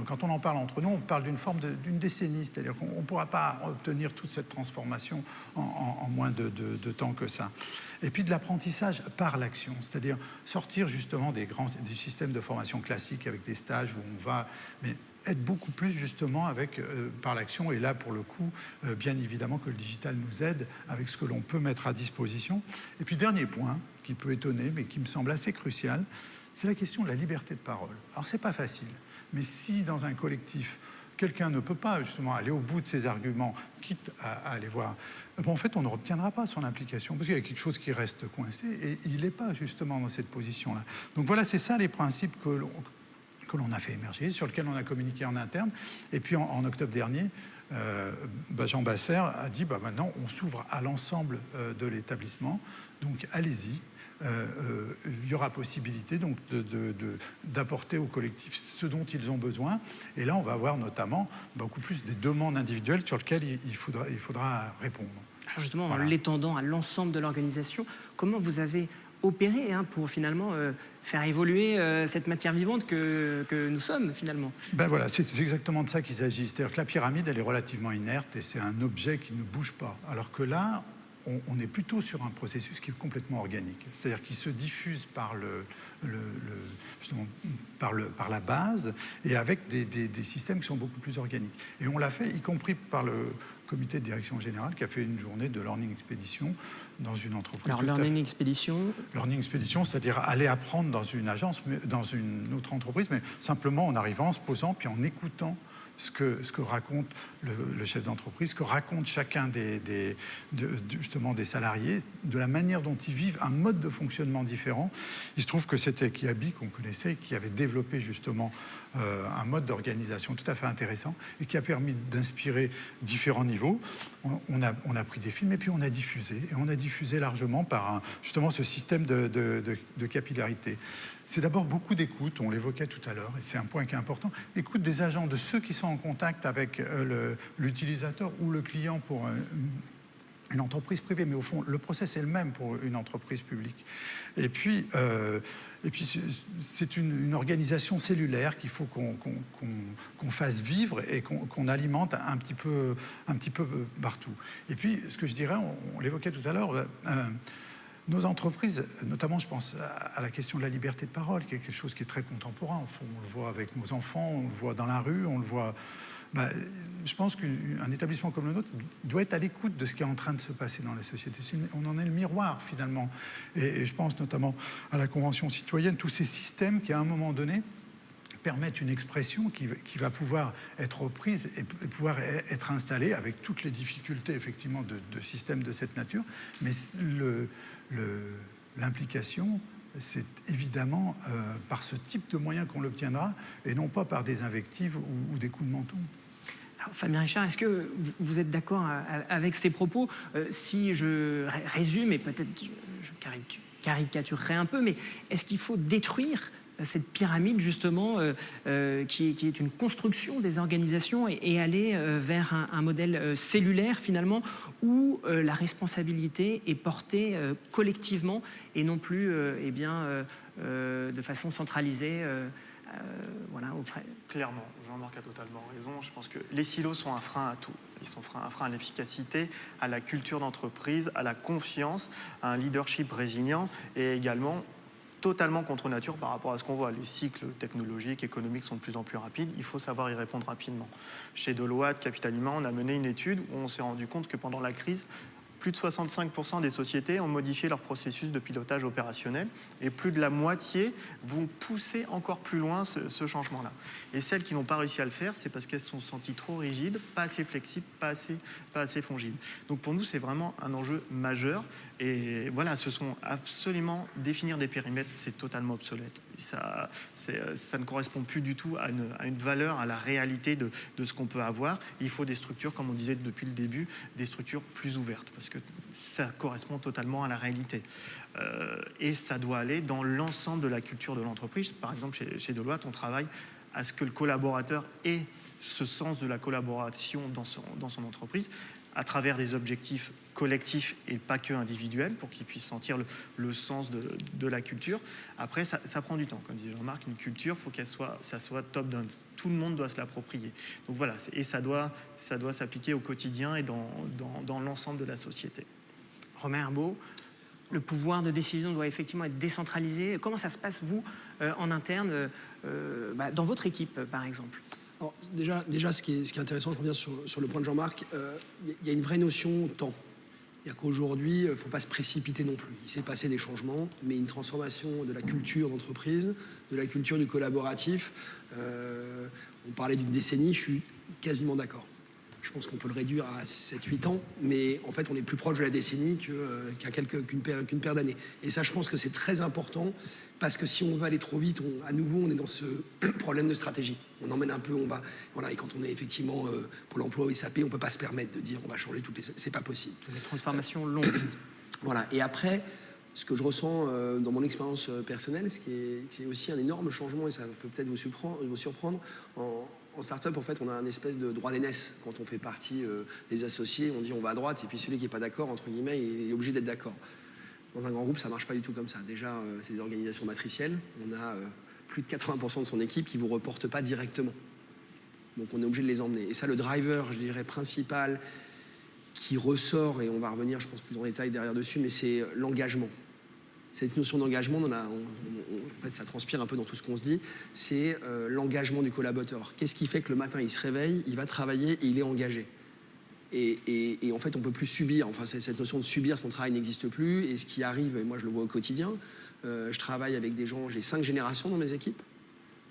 [SPEAKER 3] Quand on en parle entre nous, on parle d'une décennie, c'est-à-dire qu'on ne pourra pas obtenir toute cette transformation en moins de temps que ça. Et puis de l'apprentissage par l'action, c'est-à-dire sortir justement des systèmes de formation classiques avec des stages où on va... Mais être beaucoup plus justement par l'action, et là pour le coup, bien évidemment que le digital nous aide avec ce que l'on peut mettre à disposition. Et puis dernier point, qui peut étonner, mais qui me semble assez crucial, c'est la question de la liberté de parole. Alors c'est pas facile, mais si dans un collectif, quelqu'un ne peut pas justement aller au bout de ses arguments, quitte à aller voir, en fait on ne obtiendra pas son implication, parce qu'il y a quelque chose qui reste coincé, et il n'est pas justement dans cette position-là. Donc voilà, c'est ça les principes que l'on a fait émerger, sur lequel on a communiqué en interne. Et puis en octobre dernier, Jean Basser a dit maintenant on s'ouvre à l'ensemble de l'établissement, donc allez-y. Il y aura possibilité donc d'apporter au collectif ce dont ils ont besoin. Et là, on va avoir notamment beaucoup plus des demandes individuelles sur lesquelles il faudra répondre.
[SPEAKER 1] Alors justement, en l'étendant à l'ensemble de l'organisation, comment vous avez opérer pour finalement faire évoluer cette matière vivante que nous sommes finalement.
[SPEAKER 3] Ben voilà, c'est exactement de ça qu'il s'agit. C'est-à-dire que la pyramide, elle est relativement inerte et c'est un objet qui ne bouge pas. Alors que là, on est plutôt sur un processus qui est complètement organique. C'est-à-dire qu'il se diffuse par par la base et avec des systèmes qui sont beaucoup plus organiques. Et on l'a fait, y compris par le comité de direction générale qui a fait une journée de Learning Expedition dans une entreprise.
[SPEAKER 1] Alors, Learning Expedition,
[SPEAKER 3] c'est-à-dire aller apprendre dans une agence, dans une autre entreprise, mais simplement en arrivant, en se posant, puis en écoutant ce que raconte le chef d'entreprise, ce que raconte chacun justement des salariés, de la manière dont ils vivent un mode de fonctionnement différent. Il se trouve que c'était Kiabi, qu'on connaissait, qui avait développé justement un mode d'organisation tout à fait intéressant et qui a permis d'inspirer différents niveaux. On a pris des films et puis on a diffusé. Et on a diffusé largement par justement ce système de capillarité. C'est d'abord beaucoup d'écoute, on l'évoquait tout à l'heure, et c'est un point qui est important. Écoute des agents, de ceux qui sont en contact avec l'utilisateur ou le client pour une entreprise privée, mais au fond, le process est le même pour une entreprise publique. Et puis c'est une organisation cellulaire qu'il faut qu'on fasse vivre et qu'on alimente un petit peu partout. Et puis, ce que je dirais, on l'évoquait tout à l'heure, nos entreprises, notamment je pense à la question de la liberté de parole, qui est quelque chose qui est très contemporain. On le voit avec nos enfants, on le voit dans la rue, on le voit... je pense qu'un établissement comme le nôtre doit être à l'écoute de ce qui est en train de se passer dans la société. On en est le miroir, finalement. Et je pense notamment à la Convention citoyenne, tous ces systèmes qui, à un moment donné, permettent une expression qui va pouvoir être reprise et pouvoir être installée avec toutes les difficultés, effectivement, de systèmes de cette nature. Mais l'implication, c'est évidemment par ce type de moyens qu'on l'obtiendra et non pas par des invectives ou des coups de menton.
[SPEAKER 1] Alors, Fabien Richard, est-ce que vous êtes d'accord avec ces propos? Si je résume, et peut-être je caricaturerai un peu, mais est-ce qu'il faut détruire cette pyramide, justement, qui est une construction des organisations et aller vers un modèle cellulaire, finalement, où la responsabilité est portée collectivement et non plus de façon centralisée auprès...
[SPEAKER 2] Clairement, Jean-Marc a totalement raison. Je pense que les silos sont un frein à tout. Ils sont un frein à l'efficacité, à la culture d'entreprise, à la confiance, à un leadership résilient et également totalement contre nature par rapport à ce qu'on voit. Les cycles technologiques, économiques sont de plus en plus rapides. Il faut savoir y répondre rapidement. Chez Deloitte, Capital Humain, on a mené une étude où on s'est rendu compte que pendant la crise, plus de 65% des sociétés ont modifié leur processus de pilotage opérationnel et plus de la moitié vont pousser encore plus loin ce changement-là. Et celles qui n'ont pas réussi à le faire, c'est parce qu'elles se sont senties trop rigides, pas assez flexibles, pas assez fongibles. Donc pour nous, c'est vraiment un enjeu majeur. Et voilà, ce sont absolument définir des périmètres, c'est totalement obsolète. Ça ne correspond plus du tout à une valeur, à la réalité de ce qu'on peut avoir. Il faut des structures, comme on disait depuis le début, des structures plus ouvertes, parce que ça correspond totalement à la réalité. Et ça doit aller dans l'ensemble de la culture de l'entreprise. Par exemple, chez Deloitte, on travaille à ce que le collaborateur ait ce sens de la collaboration dans son entreprise, à travers des objectifs collectifs et pas que individuels, pour qu'ils puissent sentir le sens de la culture. Après, ça prend du temps. Comme disait Jean-Marc, une culture, il faut ça soit top-down. Tout le monde doit se l'approprier. Donc voilà, et ça doit s'appliquer au quotidien et dans l'ensemble de la société.
[SPEAKER 1] Romain Herbault, le pouvoir de décision doit effectivement être décentralisé. Comment ça se passe, vous, en interne, dans votre équipe, par exemple?
[SPEAKER 4] Alors, déjà, ce qui est intéressant, je reviens sur le point de Jean-Marc, il y a une vraie notion de temps. C'est-à-dire qu'aujourd'hui, il ne faut pas se précipiter non plus. Il s'est passé des changements, mais une transformation de la culture d'entreprise, de la culture du collaboratif. On parlait d'une décennie, je suis quasiment d'accord. Je pense qu'on peut le réduire à 7-8 ans, mais en fait, on est plus proche de la décennie qu'une paire d'années. Et ça, je pense que c'est très important, parce que si on veut aller trop vite, à nouveau, on est dans ce problème de stratégie. On emmène un peu, on va... Voilà, et quand on est effectivement pour l'emploi ou SAP, on ne peut pas se permettre de dire on va changer toutes les... C'est pas possible.
[SPEAKER 1] Des transformations longues.
[SPEAKER 4] Voilà, et après, ce que je ressens dans mon expérience personnelle, c'est aussi un énorme changement, et ça peut peut-être vous surprendre. En start-up, en fait, on a un espèce de droit d'aînesse. Quand on fait partie des associés, on dit on va à droite, et puis celui qui n'est pas d'accord, entre guillemets, il est obligé d'être d'accord. Dans un grand groupe, ça ne marche pas du tout comme ça. Déjà, c'est des organisations matricielles. On a plus de 80% de son équipe qui ne vous reporte pas directement. Donc on est obligé de les emmener. Et ça, le driver, je dirais, principal, qui ressort, et on va revenir, je pense, plus en détail derrière dessus, mais c'est l'engagement. Cette notion d'engagement, en fait, ça transpire un peu dans tout ce qu'on se dit, c'est l'engagement du collaborateur. Qu'est-ce qui fait que le matin, il se réveille, il va travailler et il est engagé? Et en fait, on ne peut plus subir. Enfin, cette notion de subir son travail n'existe plus. Et ce qui arrive, et moi je le vois au quotidien, je travaille avec des gens, j'ai 5 générations dans mes équipes.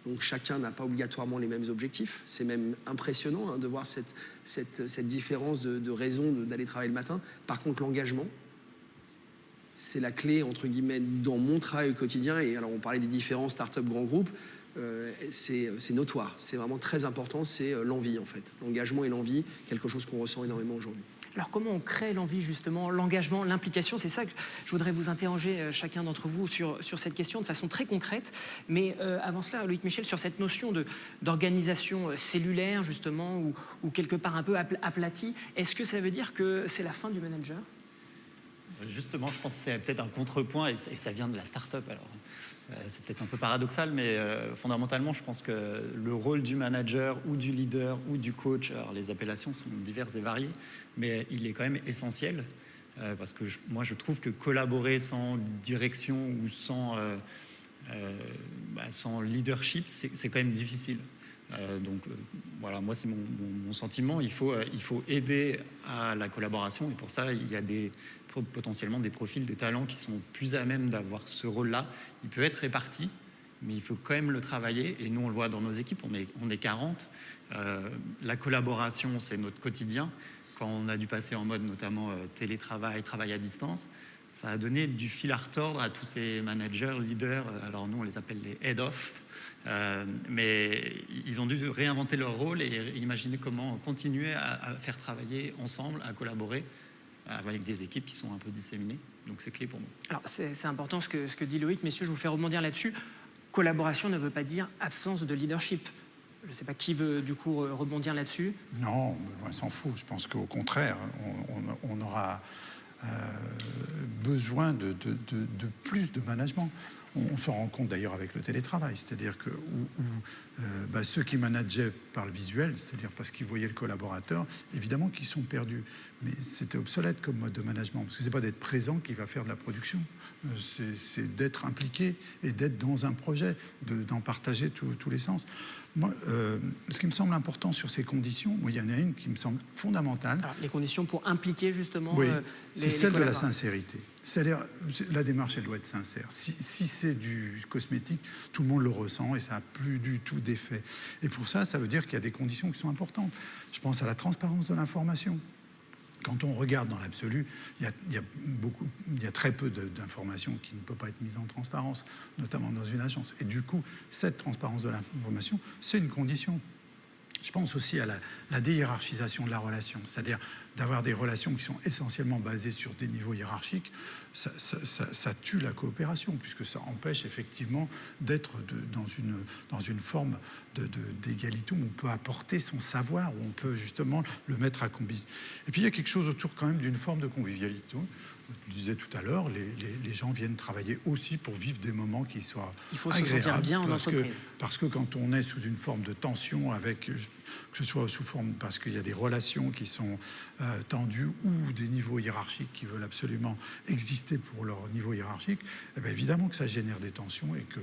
[SPEAKER 4] Donc chacun n'a pas obligatoirement les mêmes objectifs. C'est même impressionnant de voir cette différence de raison d'aller travailler le matin. Par contre, l'engagement, c'est la clé, entre guillemets, dans mon travail au quotidien. Et alors, on parlait des différents startups grands groupes. C'est notoire. C'est vraiment très important. C'est l'envie, en fait. L'engagement et l'envie, quelque chose qu'on ressent énormément aujourd'hui.
[SPEAKER 1] Alors, comment on crée l'envie, justement, l'engagement, l'implication? C'est ça que je voudrais vous interroger, chacun d'entre vous, sur cette question de façon très concrète. Mais avant cela, Loïc Michel, sur cette notion d'organisation cellulaire, justement, ou quelque part un peu aplatie, est-ce que ça veut dire que c'est la fin du manager?
[SPEAKER 5] Justement, je pense que c'est peut-être un contrepoint, et ça vient de la start-up. Alors, c'est peut-être un peu paradoxal, mais fondamentalement, je pense que le rôle du manager ou du leader ou du coach, alors les appellations sont diverses et variées, mais il est quand même essentiel. parce que moi je trouve que collaborer sans direction ou sans leadership, c'est quand même difficile. Voilà, moi c'est mon sentiment. Il faut aider à la collaboration, et pour ça il y a potentiellement des profils, des talents qui sont plus à même d'avoir ce rôle-là. Il peut être réparti, mais il faut quand même le travailler, et nous on le voit dans nos équipes, on est 40. La collaboration, c'est notre quotidien. Quand on a dû passer en mode notamment télétravail, travail à distance, ça a donné du fil à retordre à tous ces managers, leaders. Alors nous, on les appelle les head-off. Mais ils ont dû réinventer leur rôle et imaginer comment continuer à faire travailler ensemble, à collaborer avec des équipes qui sont un peu disséminées. Donc c'est clé pour nous.
[SPEAKER 1] Alors c'est important ce que dit Loïc. Messieurs, je vous fais rebondir là-dessus. Collaboration ne veut pas dire absence de leadership. Je ne sais pas qui veut du coup rebondir là-dessus.
[SPEAKER 3] Non, on s'en fout. Je pense qu'au contraire, on aura besoin de plus de management. On s'en rend compte d'ailleurs avec le télétravail, c'est-à-dire que ceux qui manageaient par le visuel, c'est-à-dire parce qu'ils voyaient le collaborateur, évidemment qu'ils sont perdus. Mais c'était obsolète comme mode de management, parce que c'est pas d'être présent qui va faire de la production, c'est d'être impliqué et d'être dans un projet, d'en partager tous les sens. Moi, ce qui me semble important sur ces conditions, il y en a une qui me semble fondamentale.
[SPEAKER 1] Alors, les conditions pour impliquer justement
[SPEAKER 3] c'est celle de la sincérité. C'est-à-dire, la démarche, elle doit être sincère. Si c'est du cosmétique, tout le monde le ressent et ça n'a plus du tout d'effet. Et pour ça, ça veut dire qu'il y a des conditions qui sont importantes. Je pense à la transparence de l'information. Quand on regarde dans l'absolu, il y a très peu d'informations qui ne peuvent pas être mises en transparence, notamment dans une agence. Et du coup, cette transparence de l'information, c'est une condition. Je pense aussi à la déhiérarchisation de la relation, c'est-à-dire d'avoir des relations qui sont essentiellement basées sur des niveaux hiérarchiques. Ça tue la coopération, puisque ça empêche effectivement d'être dans une forme d'égalité où on peut apporter son savoir, où on peut justement le mettre à convivialité. Et puis il y a quelque chose autour quand même d'une forme de convivialité. Je le disais tout à l'heure, les gens viennent travailler aussi pour vivre des moments qui soient
[SPEAKER 1] Il faut
[SPEAKER 3] agréables,
[SPEAKER 1] se sentir bien en entreprise.
[SPEAKER 3] Parce que quand on est sous une forme de tension, que ce soit sous forme parce qu'il y a des relations qui sont tendues ou des niveaux hiérarchiques qui veulent absolument exister pour leur niveau hiérarchique, eh bien évidemment que ça génère des tensions et que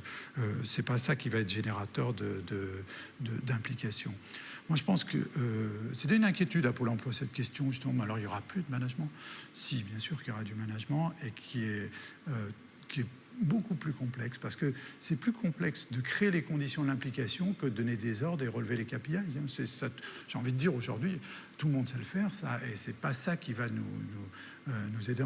[SPEAKER 3] c'est pas ça qui va être générateur d'implication. Moi, je pense que c'était une inquiétude à Pôle emploi, cette question, justement. Mais alors, il n'y aura plus de management. Si, bien sûr qu'il y aura du management, et qui est beaucoup plus complexe, parce que c'est plus complexe de créer les conditions de l'implication que de donner des ordres et relever les KPI. J'ai envie de dire, aujourd'hui, tout le monde sait le faire, ça, et c'est pas ça qui va nous aider.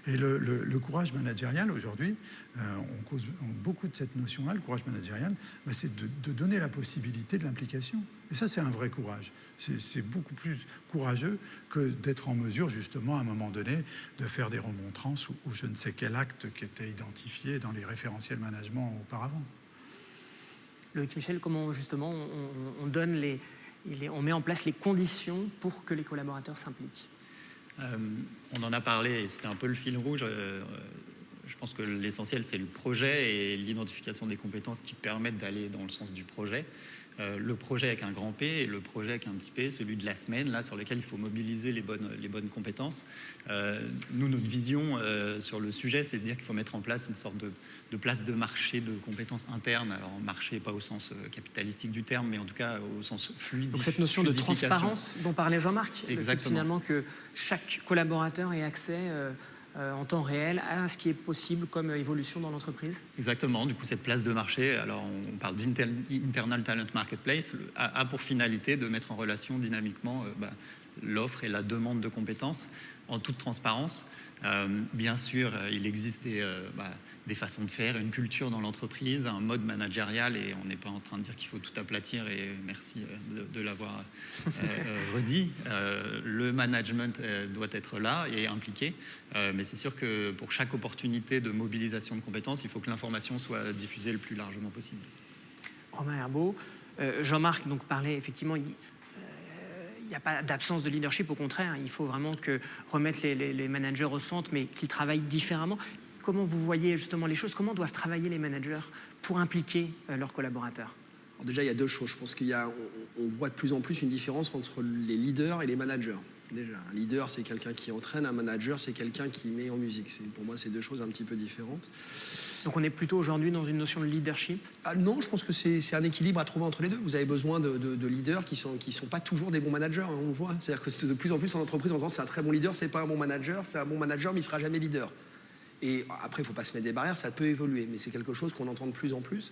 [SPEAKER 3] Et le courage managérial, aujourd'hui, on cause beaucoup de cette notion-là. Le courage managérial, c'est de donner la possibilité de l'implication. Et ça, c'est un vrai courage. C'est beaucoup plus courageux que d'être en mesure, justement, à un moment donné, de faire des remontrances ou je ne sais quel acte qui était identifié dans les référentiels management auparavant.
[SPEAKER 1] Loïc Michel, comment justement on donne on met en place les conditions pour que les collaborateurs s'impliquent?
[SPEAKER 5] On en a parlé et c'était un peu le fil rouge. Je pense que l'essentiel, c'est le projet et l'identification des compétences qui permettent d'aller dans le sens du projet. Le projet avec un grand P et le projet avec un petit p, celui de la semaine, là, sur lequel il faut mobiliser les bonnes compétences. Nous, notre vision sur le sujet, c'est de dire qu'il faut mettre en place une sorte de place de marché de compétences internes. Alors, marché, pas au sens capitalistique du terme, mais en tout cas au sens fluidification.
[SPEAKER 1] Donc cette notion de transparence dont parlait Jean-Marc, le fait finalement que chaque collaborateur ait accès en temps réel à ce qui est possible comme évolution dans l'entreprise.
[SPEAKER 5] Exactement, du coup cette place de marché, alors on parle d'Internal Talent Marketplace, a pour finalité de mettre en relation dynamiquement l'offre et la demande de compétences en toute transparence. Bien sûr, il existe des façons de faire, une culture dans l'entreprise, un mode managérial, et on n'est pas en train de dire qu'il faut tout aplatir, et merci de l'avoir redit. Le management doit être là et impliqué, mais c'est sûr que pour chaque opportunité de mobilisation de compétences, il faut que l'information soit diffusée le plus largement possible.
[SPEAKER 1] Romain Herbeau, Jean-Marc donc parlait effectivement... Il n'y a pas d'absence de leadership, au contraire, il faut vraiment remettre les managers au centre, mais qu'ils travaillent différemment. Comment vous voyez justement les choses? Comment doivent travailler les managers pour impliquer leurs collaborateurs?
[SPEAKER 4] Alors déjà, il y a deux choses. Je pense qu'on voit de plus en plus une différence entre les leaders et les managers. Déjà, un leader, c'est quelqu'un qui entraîne, un manager, c'est quelqu'un qui met en musique. Pour moi, c'est deux choses un petit peu différentes.
[SPEAKER 1] Donc on est plutôt aujourd'hui dans une notion de leadership.
[SPEAKER 4] Ah non, je pense que c'est un équilibre à trouver entre les deux. Vous avez besoin de leaders qui sont pas toujours des bons managers, hein, on le voit. C'est-à-dire que de plus en plus en entreprise, on entend c'est un très bon leader, c'est pas un bon manager, c'est un bon manager, mais il sera jamais leader. Et après, il ne faut pas se mettre des barrières, ça peut évoluer, mais c'est quelque chose qu'on entend de plus en plus.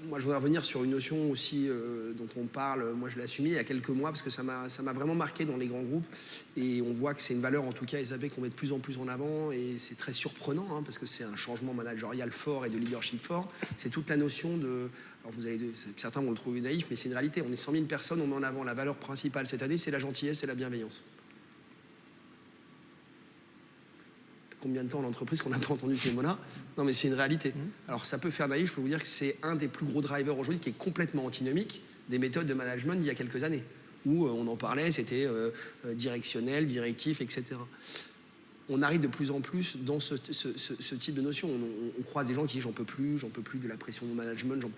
[SPEAKER 4] Moi, je voudrais revenir sur une notion aussi dont on parle. Moi, je l'ai assumée il y a quelques mois parce que ça m'a vraiment marqué dans les grands groupes. Et on voit que c'est une valeur, en tout cas, SAP, qu'on met de plus en plus en avant. Et c'est très surprenant hein, parce que c'est un changement managérial fort et de leadership fort. C'est toute la notion de... Alors certains vont le trouver naïf, mais c'est une réalité. On est 100 000 personnes, on met en avant la valeur principale cette année, c'est la gentillesse et la bienveillance. Combien de temps en entreprise qu'on n'a pas entendu ces mots-là? Non, mais c'est une réalité. Alors, ça peut faire naïf, je peux vous dire que c'est un des plus gros drivers aujourd'hui qui est complètement antinomique des méthodes de management d'il y a quelques années, où on en parlait, c'était directionnel, directif, etc. On arrive de plus en plus dans ce type de notion. On croise des gens qui disent j'en peux plus de la pression de management.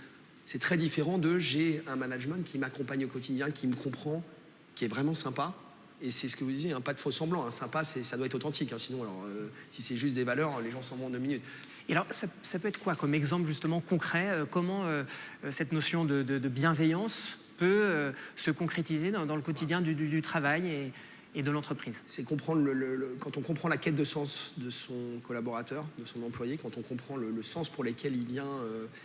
[SPEAKER 4] C'est très différent de j'ai un management qui m'accompagne au quotidien, qui me comprend, qui est vraiment sympa. Et c'est ce que vous disiez, hein, pas de faux semblants. Hein, sympa, ça doit être authentique. Hein, sinon, alors, si c'est juste des valeurs, les gens s'en vont en 2 minutes.
[SPEAKER 1] Et alors, ça peut être quoi comme exemple justement concret comment cette notion de bienveillance peut se concrétiser dans le quotidien du travail et de l'entreprise?
[SPEAKER 4] C'est comprendre quand on comprend la quête de sens de son collaborateur, de son employé, quand on comprend le sens pour lequel il vient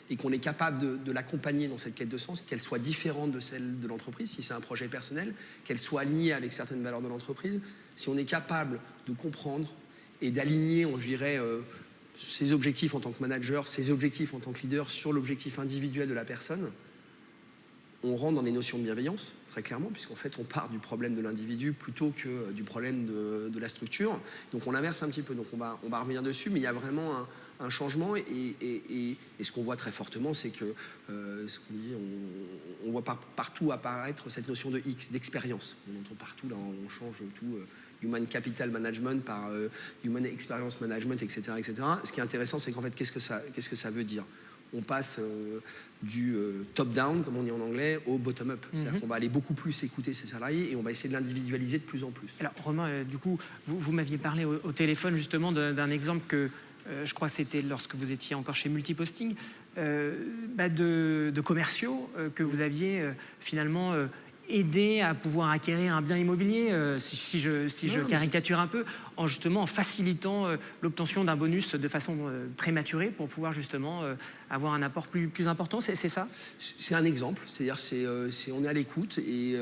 [SPEAKER 4] et qu'on est capable de l'accompagner dans cette quête de sens, qu'elle soit différente de celle de l'entreprise, si c'est un projet personnel, qu'elle soit alignée avec certaines valeurs de l'entreprise, si on est capable de comprendre et d'aligner, je dirais, ses objectifs en tant que manager, ses objectifs en tant que leader sur l'objectif individuel de la personne, on rentre dans des notions de bienveillance, très clairement, puisqu'en fait, on part du problème de l'individu plutôt que du problème de la structure. Donc, on inverse un petit peu. Donc, on va revenir dessus, mais il y a vraiment un changement. Et ce qu'on voit très fortement, c'est que, ce qu'on dit, on voit partout apparaître cette notion de X, d'expérience. On entend partout, là, on change tout, Human Capital Management par Human Experience Management, etc., etc. Ce qui est intéressant, c'est qu'en fait, qu'est-ce que ça veut dire? On passe du top-down, comme on dit en anglais, au bottom-up. C'est-à-dire qu'on va aller beaucoup plus écouter ses salariés et on va essayer de l'individualiser de plus en plus.
[SPEAKER 1] Alors, Romain, du coup, vous m'aviez parlé au téléphone justement d'un exemple que je crois que c'était lorsque vous étiez encore chez Multiposting, de commerciaux que vous aviez finalement aider à pouvoir acquérir un bien immobilier, si je caricature un peu, en facilitant l'obtention d'un bonus de façon prématurée pour pouvoir justement avoir un apport plus important, c'est ça?
[SPEAKER 4] C'est un exemple, c'est-à-dire on est à l'écoute et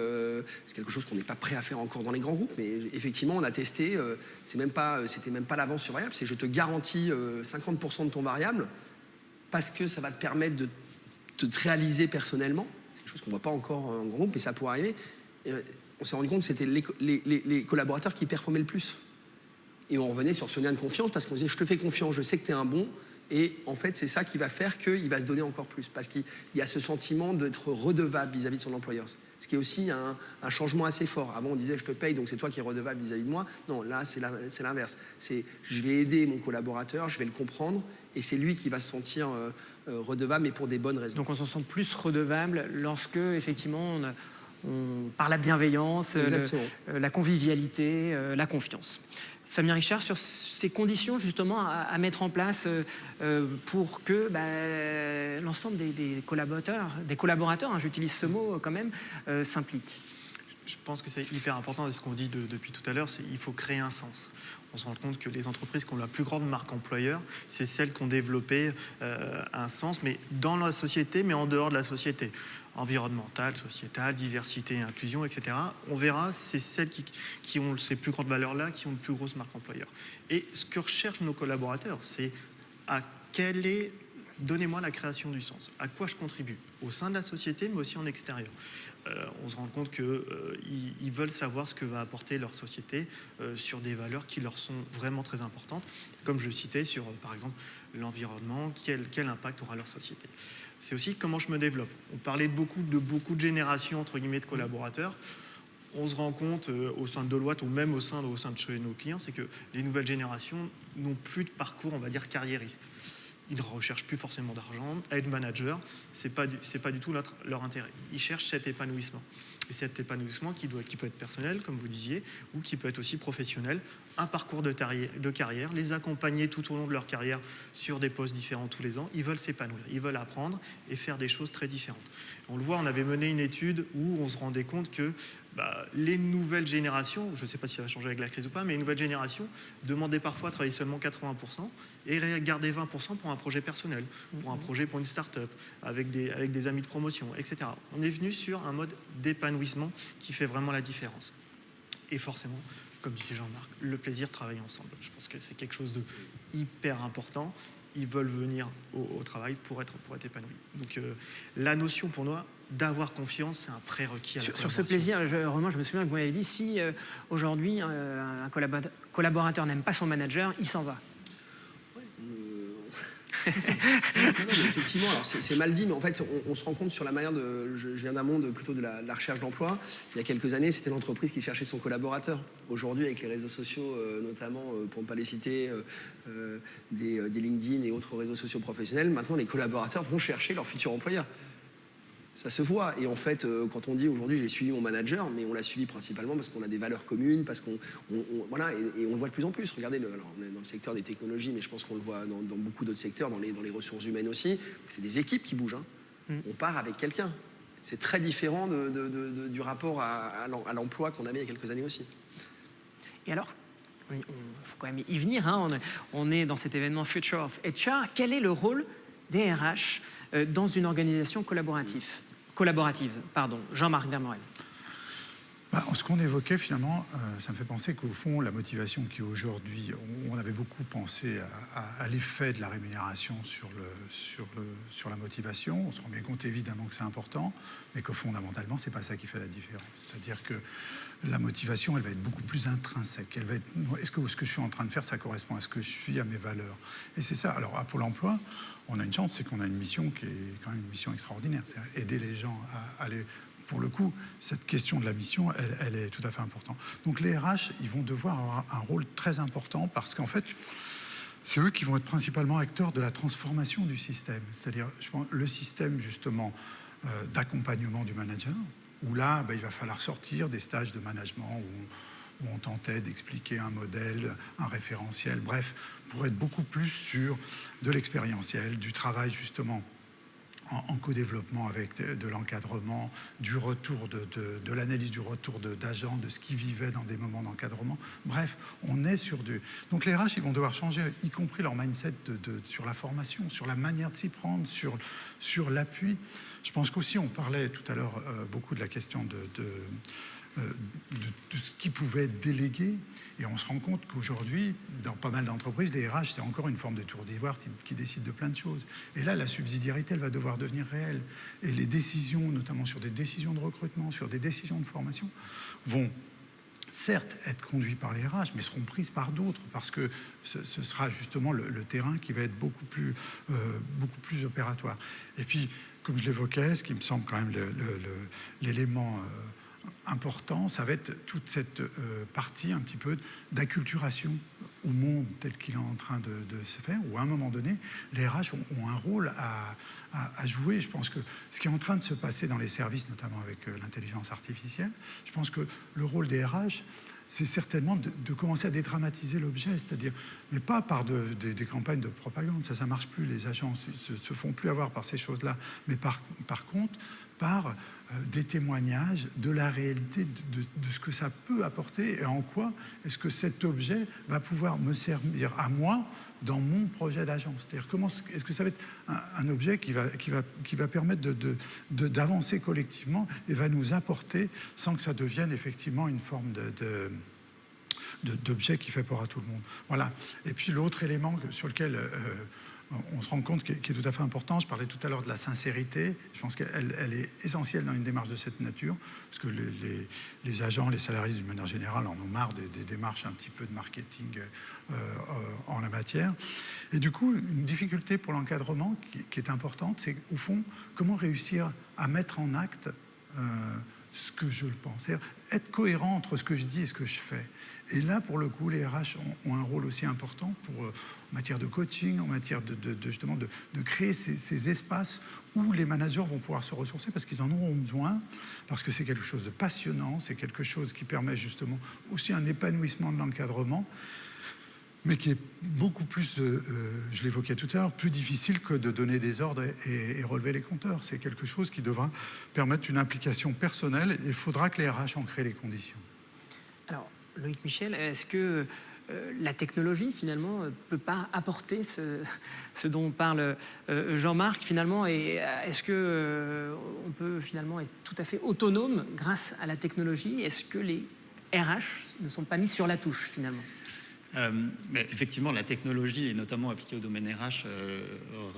[SPEAKER 4] c'est quelque chose qu'on n'est pas prêt à faire encore dans les grands groupes, mais effectivement on a testé, c'était même pas l'avance sur variable, c'est je te garantis 50% de ton variable parce que ça va te permettre de te réaliser personnellement. C'est quelque chose qu'on ne voit pas encore en grand groupe, mais ça pourrait arriver. On s'est rendu compte que c'était les collaborateurs qui performaient le plus. Et on revenait sur ce lien de confiance parce qu'on disait je te fais confiance, je sais que tu es un bon. Et en fait, c'est ça qui va faire qu'il va se donner encore plus. Parce qu'il y a ce sentiment d'être redevable vis-à-vis de son employeur. Ce qui est aussi un changement assez fort. Avant, on disait je te paye, donc c'est toi qui es redevable vis-à-vis de moi. Non, là, c'est l'inverse. C'est je vais aider mon collaborateur, je vais le comprendre, et c'est lui qui va se sentir redevable, mais pour des bonnes raisons.
[SPEAKER 1] Donc on s'en sent plus redevable lorsque, effectivement, on par la bienveillance, la convivialité, la confiance. Fabien Richard, sur ces conditions justement à mettre en place pour que l'ensemble des collaborateurs, hein, j'utilise ce mot quand même, s'impliquent.
[SPEAKER 2] Je pense que c'est hyper important, c'est ce qu'on dit depuis tout à l'heure, c'est qu'il faut créer un sens. On se rend compte que les entreprises qui ont la plus grande marque employeur, c'est celles qui ont développé un sens, mais dans la société, mais en dehors de la société. Environnementale, sociétale, diversité, inclusion, etc. On verra, c'est celles qui ont ces plus grandes valeurs-là, qui ont une plus grosse marque employeur. Et ce que recherchent nos collaborateurs, c'est donnez-moi la création du sens. À quoi je contribue? Au sein de la société, mais aussi en extérieur. On se rend compte qu'ils veulent savoir ce que va apporter leur société sur des valeurs qui leur sont vraiment très importantes. Comme je le citais sur, par exemple, l'environnement, quel impact aura leur société. C'est aussi comment je me développe. On parlait de beaucoup de générations, entre guillemets, de collaborateurs. On se rend compte au sein de Deloitte ou même au sein de chez nos clients, c'est que les nouvelles générations n'ont plus de parcours, on va dire, carriériste. Ils ne recherchent plus forcément d'argent, être manager, c'est pas du tout leur intérêt. Ils cherchent cet épanouissement. Et cet épanouissement qui peut être personnel, comme vous disiez, ou qui peut être aussi professionnel, un parcours de carrière, les accompagner tout au long de leur carrière sur des postes différents tous les ans. Ils veulent s'épanouir, ils veulent apprendre et faire des choses très différentes. On le voit, on avait mené une étude où on se rendait compte que les nouvelles générations, je ne sais pas si ça va changer avec la crise ou pas, mais les nouvelles générations demandaient parfois à travailler seulement 80% et garder 20% pour un projet personnel, pour un projet pour une start-up, avec des amis de promotion, etc. On est venu sur un mode d'épanouissement qui fait vraiment la différence. Et forcément, comme disait Jean-Marc, le plaisir de travailler ensemble. Je pense que c'est quelque chose de hyper important. Ils veulent venir au travail pour être épanouis. Donc la notion pour nous d'avoir confiance, c'est un prérequis à la
[SPEAKER 1] Sur ce plaisir, Romain, je me souviens que vous m'avez dit, si aujourd'hui un collaborateur n'aime pas son manager, il s'en va.
[SPEAKER 4] Non, mais effectivement, alors c'est mal dit, mais en fait, on se rend compte sur la manière de. Je viens d'un monde plutôt de la recherche d'emploi. Il y a quelques années, c'était l'entreprise qui cherchait son collaborateur. Aujourd'hui, avec les réseaux sociaux, notamment, pour ne pas les citer, des LinkedIn et autres réseaux sociaux professionnels, maintenant, les collaborateurs vont chercher leur futur employeur. Ça se voit. Et en fait, quand on dit aujourd'hui j'ai suivi mon manager, mais on l'a suivi principalement parce qu'on a des valeurs communes, parce qu'on voilà, et on le voit de plus en plus. Regardez, alors on est dans le secteur des technologies, mais je pense qu'on le voit dans beaucoup d'autres secteurs, dans les ressources humaines aussi. C'est des équipes qui bougent. On part avec quelqu'un. C'est très différent du rapport à l'emploi qu'on avait il y a quelques années aussi.
[SPEAKER 1] Et alors, il faut quand même y venir. Hein. On est dans cet événement Future of HR. Quel est le rôle des RH dans une organisation collaborative, Jean-Marc Vermorel.
[SPEAKER 3] Ce qu'on évoquait finalement, ça me fait penser qu'au fond, la motivation qui aujourd'hui, on avait beaucoup pensé à l'effet de la rémunération sur la motivation. On se rend bien compte évidemment que c'est important, mais que fondamentalement, c'est pas ça qui fait la différence. C'est-à-dire que la motivation, elle va être beaucoup plus intrinsèque. Elle va être, est-ce que ce que je suis en train de faire, ça correspond à ce que je suis, à mes valeurs? Et c'est ça. Alors à Pôle emploi, on a une chance, c'est qu'on a une mission qui est quand même une mission extraordinaire, c'est-à-dire aider les gens à aller. Pour le coup, cette question de la mission, elle est tout à fait importante. Donc les RH, ils vont devoir avoir un rôle très important parce qu'en fait, c'est eux qui vont être principalement acteurs de la transformation du système. C'est-à-dire, je pense, le système justement d'accompagnement du manager, où là, il va falloir sortir des stages de management où on tentait d'expliquer un modèle, un référentiel, bref, pour être beaucoup plus sur de l'expérientiel, du travail justement en co-développement avec de l'encadrement, du retour de l'analyse du retour d'agents, de ce qu'ils vivaient dans des moments d'encadrement. Bref, on est sur du... Donc les RH, ils vont devoir changer, y compris leur mindset sur la formation, sur la manière de s'y prendre, sur l'appui. Je pense qu'aussi, on parlait tout à l'heure beaucoup de la question de ce qui pouvait être délégué. Et on se rend compte qu'aujourd'hui, dans pas mal d'entreprises, les RH, c'est encore une forme de tour d'ivoire qui décide de plein de choses. Et là, la subsidiarité, elle va devoir devenir réelle. Et les décisions, notamment sur des décisions de recrutement, sur des décisions de formation, vont certes être conduites par les RH, mais seront prises par d'autres, parce que ce sera justement le terrain qui va être beaucoup plus opératoire. Et puis, comme je l'évoquais, ce qui me semble quand même l'élément... important, ça va être toute cette partie un petit peu d'acculturation au monde tel qu'il est en train de se faire, où à un moment donné, les RH ont un rôle à jouer. Je pense que ce qui est en train de se passer dans les services, notamment avec l'intelligence artificielle, je pense que le rôle des RH, c'est certainement de commencer à dédramatiser l'objet, c'est-à-dire, mais pas par des campagnes de propagande, ça marche plus, les agents se font plus avoir par ces choses-là, mais par contre, par des témoignages de la réalité de ce que ça peut apporter et en quoi est-ce que cet objet va pouvoir me servir à moi dans mon projet d'agence. C'est-à-dire comment est-ce que ça va être un objet qui va permettre d'avancer collectivement et va nous apporter sans que ça devienne effectivement une forme d'objet qui fait peur à tout le monde. Voilà. Et puis l'autre élément sur lequel on se rend compte qui est tout à fait important, je parlais tout à l'heure de la sincérité, je pense qu'elle est essentielle dans une démarche de cette nature, parce que les agents, les salariés d'une manière générale en ont marre des démarches un petit peu de marketing en la matière. Et du coup, une difficulté pour l'encadrement qui est importante, c'est au fond, comment réussir à mettre en acte ce que je le pense. C'est-à-dire être cohérent entre ce que je dis et ce que je fais. Et là, pour le coup, les RH ont un rôle aussi important en matière de coaching, en matière justement de créer ces espaces où les managers vont pouvoir se ressourcer parce qu'ils en auront besoin, parce que c'est quelque chose de passionnant, c'est quelque chose qui permet justement aussi un épanouissement de l'encadrement, mais qui est beaucoup plus, je l'évoquais tout à l'heure, plus difficile que de donner des ordres et relever les compteurs. C'est quelque chose qui devra permettre une implication personnelle et il faudra que les RH en créent les conditions.
[SPEAKER 1] Alors, Loïc Michel, est-ce que la technologie, finalement, ne peut pas apporter ce dont parle Jean-Marc, finalement, et est-ce qu'on peut finalement être tout à fait autonome grâce à la technologie? Est-ce que les RH ne sont pas mis sur la touche, finalement?
[SPEAKER 5] Mais effectivement, la technologie, et notamment appliquée au domaine RH,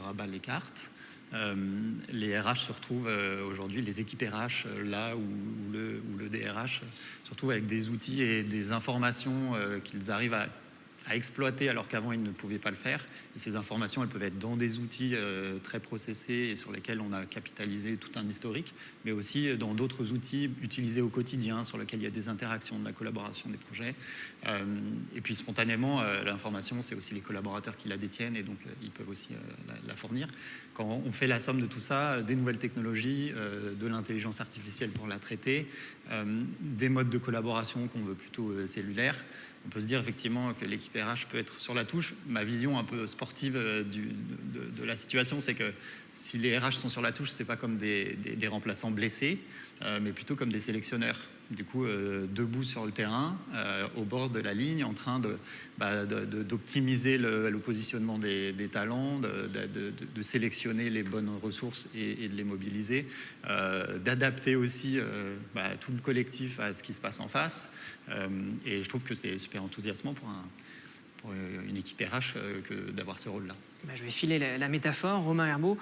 [SPEAKER 5] rabat les cartes. Les RH se retrouvent aujourd'hui, les équipes RH, là où le DRH se retrouve avec des outils et des informations qu'ils arrivent à exploiter alors qu'avant ils ne pouvaient pas le faire. Et ces informations, elles peuvent être dans des outils très processés et sur lesquels on a capitalisé tout un historique, mais aussi dans d'autres outils utilisés au quotidien sur lesquels il y a des interactions, de la collaboration des projets. Et puis spontanément, l'information, c'est aussi les collaborateurs qui la détiennent et donc ils peuvent aussi la fournir. Quand on fait la somme de tout ça, des nouvelles technologies, de l'intelligence artificielle pour la traiter, des modes de collaboration qu'on veut plutôt cellulaires, on peut se dire effectivement que l'équipe RH peut être sur la touche. Ma vision un peu sportive de la situation, c'est que si les RH sont sur la touche, c'est pas comme des remplaçants blessés, mais plutôt comme des sélectionneurs. Du coup, debout sur le terrain, au bord de la ligne, en train d'optimiser le positionnement des talents, de sélectionner les bonnes ressources et de les mobiliser, d'adapter aussi tout le collectif à ce qui se passe en face. Et je trouve que c'est super enthousiasmant pour une équipe RH d'avoir ce rôle-là.
[SPEAKER 1] Je vais filer la métaphore. Romain Herbault,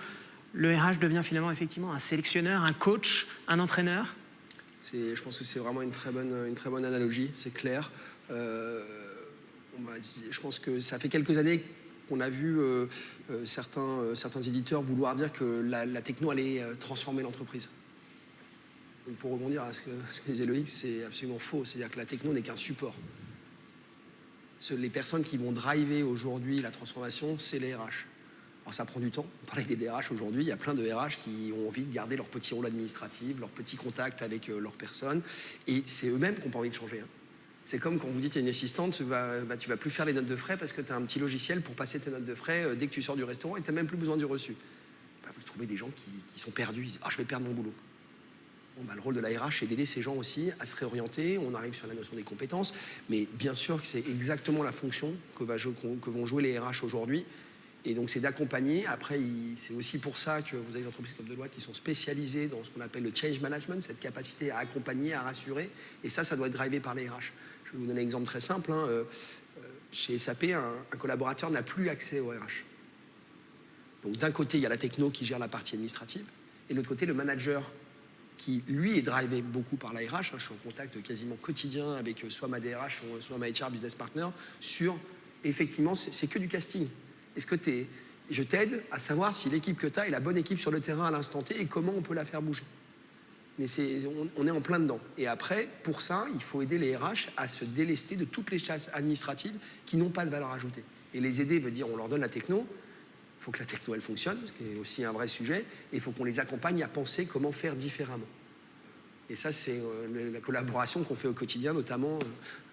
[SPEAKER 1] le RH devient finalement effectivement un sélectionneur, un coach, un entraîneur.
[SPEAKER 4] Je pense que c'est vraiment une très bonne analogie, c'est clair. Je pense que ça fait quelques années qu'on a vu certains éditeurs vouloir dire que la techno allait transformer l'entreprise. Donc pour rebondir à ce que disait Loïc, c'est absolument faux. C'est-à-dire que la techno n'est qu'un support. Les personnes qui vont driver aujourd'hui la transformation, c'est les RH. Alors ça prend du temps. On parlait des DRH aujourd'hui. Il y a plein de RH qui ont envie de garder leur petit rôle administratif, leur petit contact avec leurs personnes. Et c'est eux-mêmes qui n'ont pas envie de changer. C'est comme quand vous dites à une assistante, tu vas plus faire les notes de frais parce que tu as un petit logiciel pour passer tes notes de frais dès que tu sors du restaurant et tu n'as même plus besoin du reçu. Vous trouvez des gens qui sont perdus. Ils disent « Ah, je vais perdre mon boulot ». Le rôle de la RH, c'est d'aider ces gens aussi à se réorienter. On arrive sur la notion des compétences. Mais bien sûr que c'est exactement la fonction que vont jouer les RH aujourd'hui. Et donc, c'est d'accompagner. Après, c'est aussi pour ça que vous avez des entreprises comme Deloitte qui sont spécialisées dans ce qu'on appelle le change management, cette capacité à accompagner, à rassurer. Et ça doit être drivé par les RH. Je vais vous donner un exemple très simple. Chez SAP, un collaborateur n'a plus accès au RH. Donc, d'un côté, il y a la techno qui gère la partie administrative. Et de l'autre côté, le manager qui, lui, est drivé beaucoup par la RH. Je suis en contact quasiment quotidien avec soit ma DRH, soit ma HR business partner sur, effectivement, c'est que du casting. Est-ce que je t'aide à savoir si l'équipe que tu as est la bonne équipe sur le terrain à l'instant T et comment on peut la faire bouger. Mais on est en plein dedans. Et après, pour ça, il faut aider les RH à se délester de toutes les chasses administratives qui n'ont pas de valeur ajoutée. Et les aider veut dire on leur donne la techno, il faut que la techno elle fonctionne, ce qui est aussi un vrai sujet, et il faut qu'on les accompagne à penser comment faire différemment. Et ça, c'est la collaboration qu'on fait au quotidien, notamment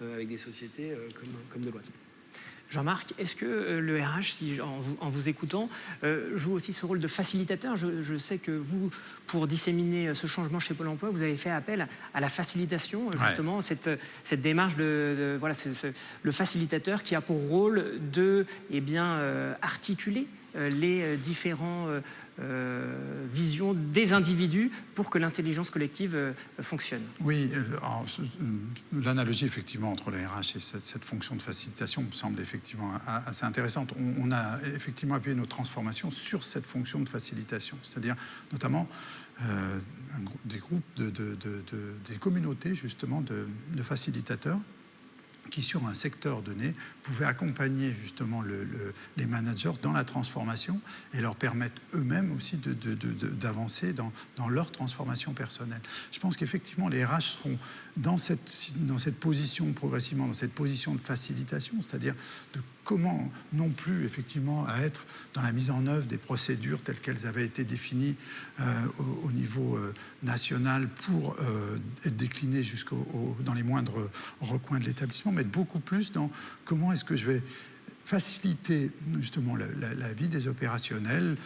[SPEAKER 4] avec des sociétés comme Deloitte.
[SPEAKER 1] Jean-Marc, est-ce que le RH, en vous écoutant, joue aussi ce rôle de facilitateur? Je sais que vous, pour disséminer ce changement chez Pôle emploi, vous avez fait appel à la facilitation, justement, cette démarche le facilitateur qui a pour rôle de articuler les différents visions des individus pour que l'intelligence collective fonctionne.
[SPEAKER 3] Oui, l'analogie effectivement entre les RH et cette fonction de facilitation me semble effectivement assez intéressante. On a effectivement appuyé nos transformations sur cette fonction de facilitation, c'est-à-dire notamment des groupes, des communautés justement de facilitateurs qui, sur un secteur donné, pouvaient accompagner justement les managers dans la transformation et leur permettre eux-mêmes aussi d'avancer dans leur transformation personnelle. Je pense qu'effectivement, les RH seront dans cette position, progressivement, dans cette position de facilitation, c'est-à-dire de comment non plus effectivement à être dans la mise en œuvre des procédures telles qu'elles avaient été définies au niveau national pour être déclinées dans les moindres recoins de l'établissement, mais beaucoup plus dans comment est-ce que je vais faciliter justement la vie des opérationnels,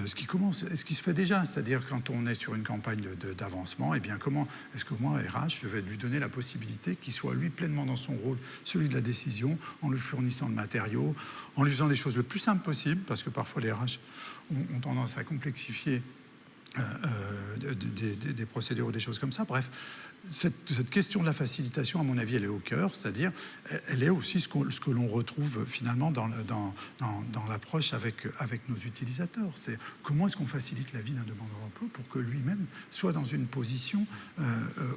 [SPEAKER 3] ce qui se fait déjà, c'est-à-dire quand on est sur une campagne d'avancement, eh bien comment est-ce que moi, RH, je vais lui donner la possibilité qu'il soit lui pleinement dans son rôle, celui de la décision, en lui fournissant de matériaux, en lui faisant des choses le plus simples possible, parce que parfois les RH ont tendance à complexifier des procédures ou des choses comme ça. Bref, cette question de la facilitation, à mon avis, elle est au cœur, c'est-à-dire elle est aussi ce que l'on retrouve finalement dans l'approche avec nos utilisateurs. C'est comment est-ce qu'on facilite la vie d'un demandeur d'emploi pour que lui-même soit dans une position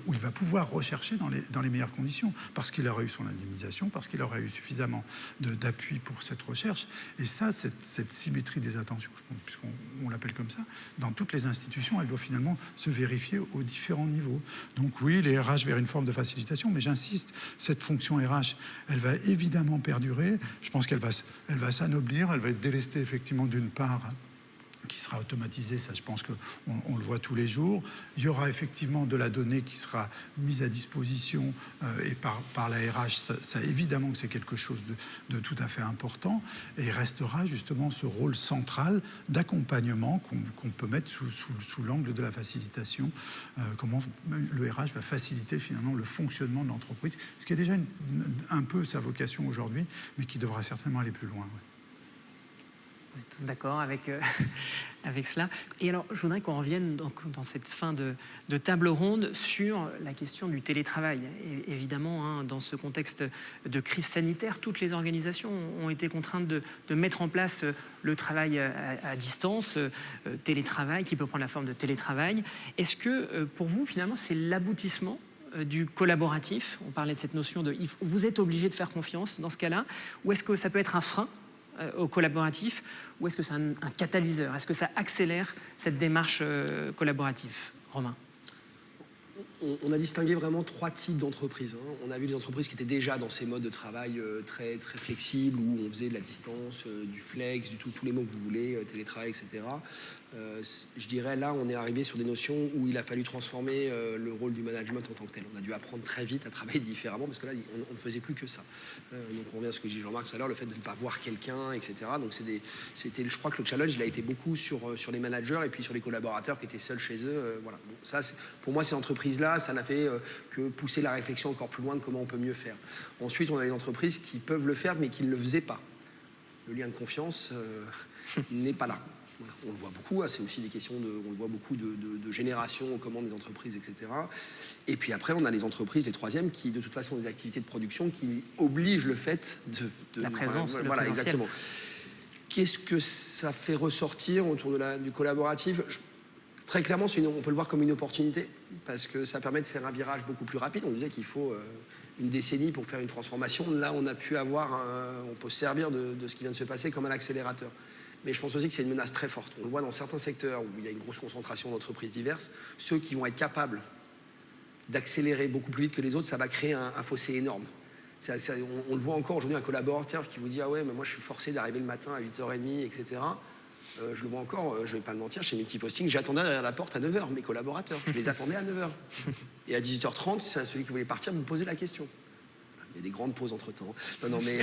[SPEAKER 3] où il va pouvoir rechercher dans les meilleures conditions, parce qu'il aura eu son indemnisation, parce qu'il aura eu suffisamment d'appui pour cette recherche. Et ça, cette symétrie des attentions, puisqu'on l'appelle comme ça, dans toutes les institutions, elle doit finalement se vérifier aux différents niveaux. Donc oui, les RH vers une forme de facilitation, mais j'insiste, cette fonction RH, elle va évidemment perdurer. Je pense qu'elle va s'anoblir, elle va être délestée effectivement d'une part qui sera automatisée, ça je pense qu'on le voit tous les jours. Il y aura effectivement de la donnée qui sera mise à disposition et par la RH, ça évidemment que c'est quelque chose de tout à fait important, et il restera justement ce rôle central d'accompagnement qu'on peut mettre sous l'angle de la facilitation, comment le RH va faciliter finalement le fonctionnement de l'entreprise, ce qui est déjà un peu sa vocation aujourd'hui, mais qui devra certainement aller plus loin. Ouais.
[SPEAKER 1] Vous êtes tous d'accord avec cela. Et alors, je voudrais qu'on revienne donc dans cette fin de table ronde sur la question du télétravail. Et évidemment, dans ce contexte de crise sanitaire, toutes les organisations ont été contraintes de mettre en place le travail à distance, télétravail, qui peut prendre la forme de télétravail. Est-ce que, pour vous, finalement, c'est l'aboutissement du collaboratif? On parlait de cette notion de vous êtes obligé de faire confiance dans ce cas-là, ou est-ce que ça peut être un frein au collaboratif, ou est-ce que c'est un catalyseur? Est-ce que ça accélère cette démarche collaborative? Romain?
[SPEAKER 4] On a distingué vraiment 3 types d'entreprises. On a vu des entreprises qui étaient déjà dans ces modes de travail très, très flexibles, où on faisait de la distance, du flex, tous les mots que vous voulez, télétravail, etc. Je dirais là, on est arrivé sur des notions où il a fallu transformer le rôle du management en tant que tel. On a dû apprendre très vite à travailler différemment, parce que là, on ne faisait plus que ça. Donc on revient à ce que j'ai dit Jean-Marc tout à l'heure, le fait de ne pas voir quelqu'un, etc. Donc je crois que le challenge, il a été beaucoup sur les managers et puis sur les collaborateurs qui étaient seuls chez eux. Voilà. Bon, ça, pour moi, ces entreprises-là, ça n'a fait que pousser la réflexion encore plus loin de comment on peut mieux faire. Ensuite, on a les entreprises qui peuvent le faire, mais qui ne le faisaient pas. Le lien de confiance n'est pas là. Voilà. On le voit beaucoup, c'est aussi des questions on le voit beaucoup de génération aux commandes des entreprises, etc. Et puis après, on a les entreprises, les troisièmes, qui de toute façon ont des activités de production qui obligent le fait de
[SPEAKER 1] la présence,
[SPEAKER 4] voilà, exactement. Qu'est-ce que ça fait ressortir autour du collaboratif? Très clairement, on peut le voir comme une opportunité, parce que ça permet de faire un virage beaucoup plus rapide. On disait qu'il faut une décennie pour faire une transformation. Là, on a pu on peut se servir de ce qui vient de se passer comme un accélérateur. Mais je pense aussi que c'est une menace très forte. On le voit dans certains secteurs où il y a une grosse concentration d'entreprises diverses. Ceux qui vont être capables d'accélérer beaucoup plus vite que les autres, ça va créer un fossé énorme. On le voit encore aujourd'hui, un collaborateur qui vous dit « Ah ouais, mais moi je suis forcé d'arriver le matin à 8h30, etc. » Je le vois encore, je ne vais pas le mentir, chez Multiposting, j'attendais derrière la porte à 9h, mes collaborateurs. Je les attendais à 9h. Et à 18h30, c'est celui qui voulait partir me posait la question. Il y a des grandes pauses entre-temps. Non, mais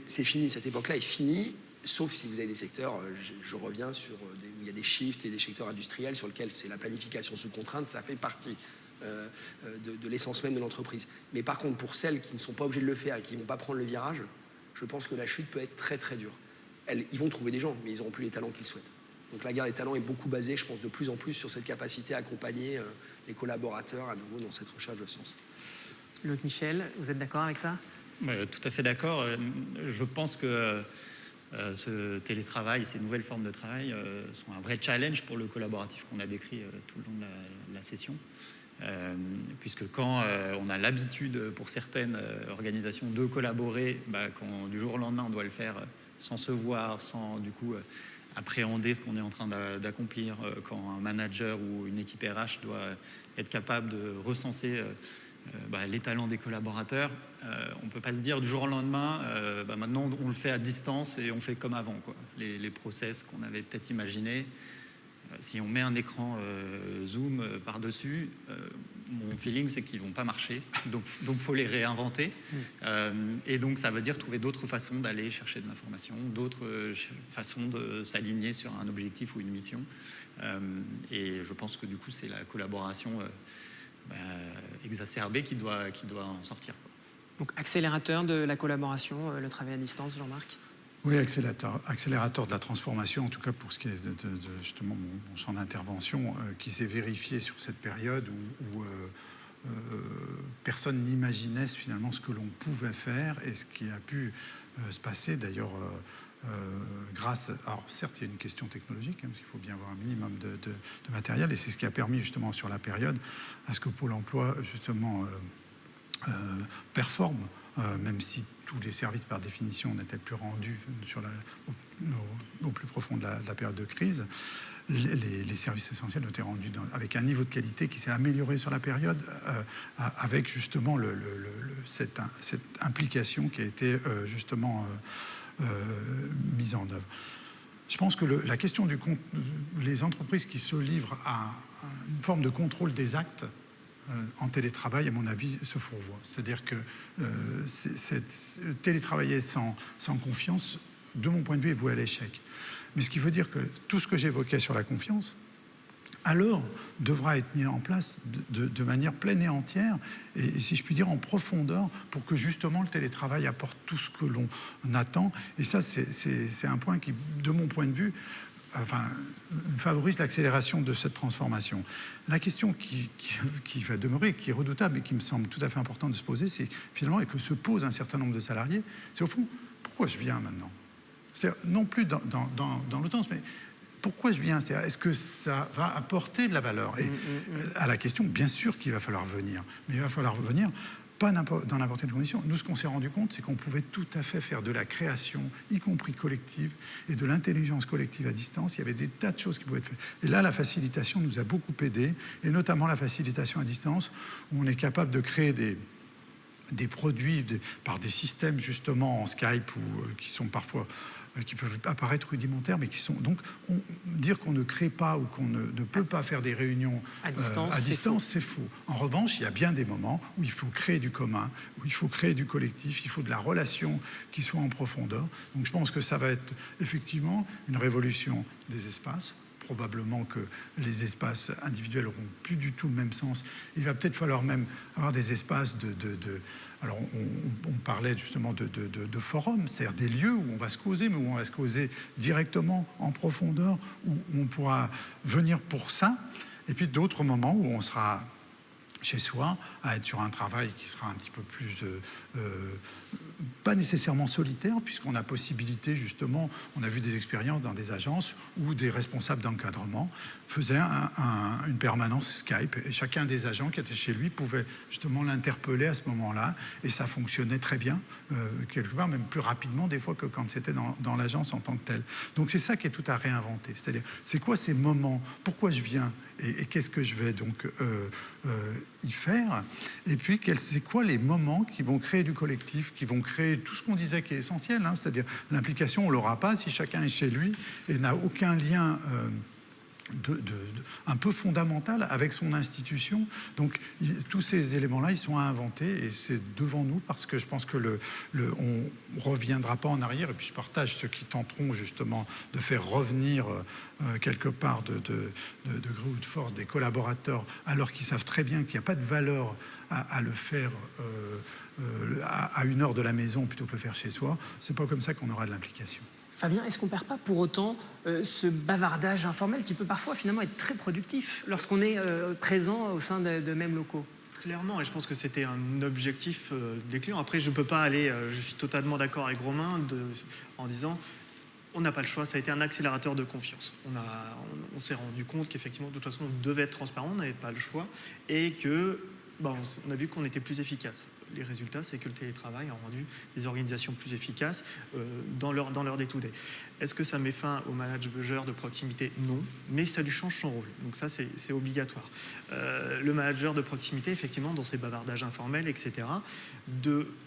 [SPEAKER 4] c'est fini, cette époque-là est finie, sauf si vous avez des secteurs, je reviens sur où il y a des shifts et des secteurs industriels sur lesquels c'est la planification sous contrainte, ça fait partie de l'essence même de l'entreprise. Mais par contre, pour celles qui ne sont pas obligées de le faire et qui ne vont pas prendre le virage, je pense que la chute peut être très très dure. Ils vont trouver des gens, mais ils n'auront plus les talents qu'ils souhaitent. Donc la guerre des talents est beaucoup basée, je pense, de plus en plus sur cette capacité à accompagner les collaborateurs à nouveau dans cette recherche de sens.
[SPEAKER 1] Loïc Michel, vous êtes d'accord avec ça?
[SPEAKER 5] Tout à fait d'accord. Je pense que ce télétravail, ces nouvelles formes de travail sont un vrai challenge pour le collaboratif qu'on a décrit tout le long de la session. Puisque quand on a l'habitude pour certaines organisations de collaborer, quand du jour au lendemain on doit le faire sans se voir, sans du coup appréhender ce qu'on est en train d'accomplir, quand un manager ou une équipe RH doit être capable de recenser les talents des collaborateurs, on ne peut pas se dire du jour au lendemain, maintenant on le fait à distance et on fait comme avant, quoi. Les process qu'on avait peut-être imaginés, si on met un écran Zoom par-dessus, mon feeling c'est qu'ils ne vont pas marcher, donc faut les réinventer. Et donc ça veut dire trouver d'autres façons d'aller chercher de l'information, d'autres façons de s'aligner sur un objectif ou une mission. Et je pense que du coup c'est la collaboration exacerbée qui doit en sortir, quoi.
[SPEAKER 1] Donc accélérateur de la collaboration, le travail à distance, Jean-Marc?
[SPEAKER 3] Oui, accélérateur de la transformation, en tout cas pour ce qui est de justement mon champ d'intervention, qui s'est vérifié sur cette période où personne n'imaginait finalement ce que l'on pouvait faire et ce qui a pu se passer d'ailleurs grâce... Alors certes, il y a une question technologique, parce qu'il faut bien avoir un minimum de matériel, et c'est ce qui a permis justement sur la période à ce que Pôle emploi justement performe, même si tous les services par définition n'étaient plus rendus au plus profond de la période de crise. Les services essentiels ont été rendus avec un niveau de qualité qui s'est amélioré sur la période, avec justement cette implication qui a été justement mise en œuvre. Je pense que la question les entreprises qui se livrent à une forme de contrôle des actes en télétravail, à mon avis, se fourvoient. C'est-à-dire que télétravailler sans confiance, de mon point de vue, est voué à l'échec. Mais ce qui veut dire que tout ce que j'évoquais sur la confiance, alors, devra être mis en place de manière pleine et entière, et si je puis dire en profondeur, pour que justement le télétravail apporte tout ce que l'on attend. Et ça, c'est un point qui, de mon point de vue, favorise l'accélération de cette transformation. La question qui va demeurer, qui est redoutable et qui me semble tout à fait importante de se poser, c'est finalement, et que se posent un certain nombre de salariés, c'est au fond, pourquoi je viens maintenant? C'est non plus dans l'autre sens, mais pourquoi je viens? Est-ce que ça va apporter de la valeur? Et à la question, bien sûr qu'il va falloir venir, mais il va falloir venir pas dans n'importe quelle condition. Nous, ce qu'on s'est rendu compte, c'est qu'on pouvait tout à fait faire de la création, y compris collective, et de l'intelligence collective à distance. Il y avait des tas de choses qui pouvaient être faites. Et là, la facilitation nous a beaucoup aidés, et notamment la facilitation à distance, où on est capable de créer des produits par des systèmes justement en Skype qui sont parfois qui peuvent apparaître rudimentaires, mais qui sont donc dire qu'on ne crée pas ou qu'on ne peut pas faire des réunions à distance, c'est faux. En revanche, il y a bien des moments où il faut créer du commun, où il faut créer du collectif, il faut de la relation qui soit en profondeur. Donc je pense que ça va être effectivement une révolution des espaces. Probablement que les espaces individuels n'auront plus du tout le même sens. Il va peut-être falloir même avoir des espaces alors on parlait justement de forums, c'est-à-dire des lieux où on va se causer, mais où on va se causer directement, en profondeur, où on pourra venir pour ça. Et puis d'autres moments où on sera chez soi, à être sur un travail qui sera un petit peu plus... pas nécessairement solitaire, puisqu'on a possibilité, justement, on a vu des expériences dans des agences où des responsables d'encadrement faisaient une permanence Skype, et chacun des agents qui était chez lui pouvait justement l'interpeller à ce moment-là, et ça fonctionnait très bien, quelque part même plus rapidement des fois que quand c'était dans l'agence en tant que telle. Donc c'est ça qui est tout à réinventer, c'est-à-dire c'est quoi ces moments, pourquoi je viens, et qu'est-ce que je vais donc y faire, et puis c'est quoi les moments qui vont créer du collectif, qui vont créer tout ce qu'on disait qui est essentiel, c'est-à-dire l'implication, on ne l'aura pas si chacun est chez lui et n'a aucun lien un peu fondamental avec son institution. Donc tous ces éléments-là, ils sont à inventer, et c'est devant nous, parce que je pense que on reviendra pas en arrière. Et puis je partage ceux qui tenteront justement de faire revenir quelque part de gré ou de force des collaborateurs, alors qu'ils savent très bien qu'il n'y a pas de valeur à le faire à 1 heure de la maison plutôt que le faire chez soi. C'est pas comme ça qu'on aura de l'implication.
[SPEAKER 1] Fabien, est-ce qu'on ne perd pas pour autant ce bavardage informel qui peut parfois finalement être très productif lorsqu'on est présent au sein de mêmes locaux?
[SPEAKER 2] Clairement, et je pense que c'était un objectif des clients. Après, je ne peux pas aller, je suis totalement d'accord avec Romain en disant on n'a pas le choix, ça a été un accélérateur de confiance. On s'est rendu compte qu'effectivement, de toute façon, on devait être transparent, on n'avait pas le choix, et que on a vu qu'on était plus efficace. Les résultats, c'est que le télétravail a rendu des organisations plus efficaces dans leur day-to-day. Est-ce que ça met fin au manager de proximité? Non, mais ça lui change son rôle. Donc ça, c'est obligatoire. Le manager de proximité, effectivement, dans ses bavardages informels, etc.,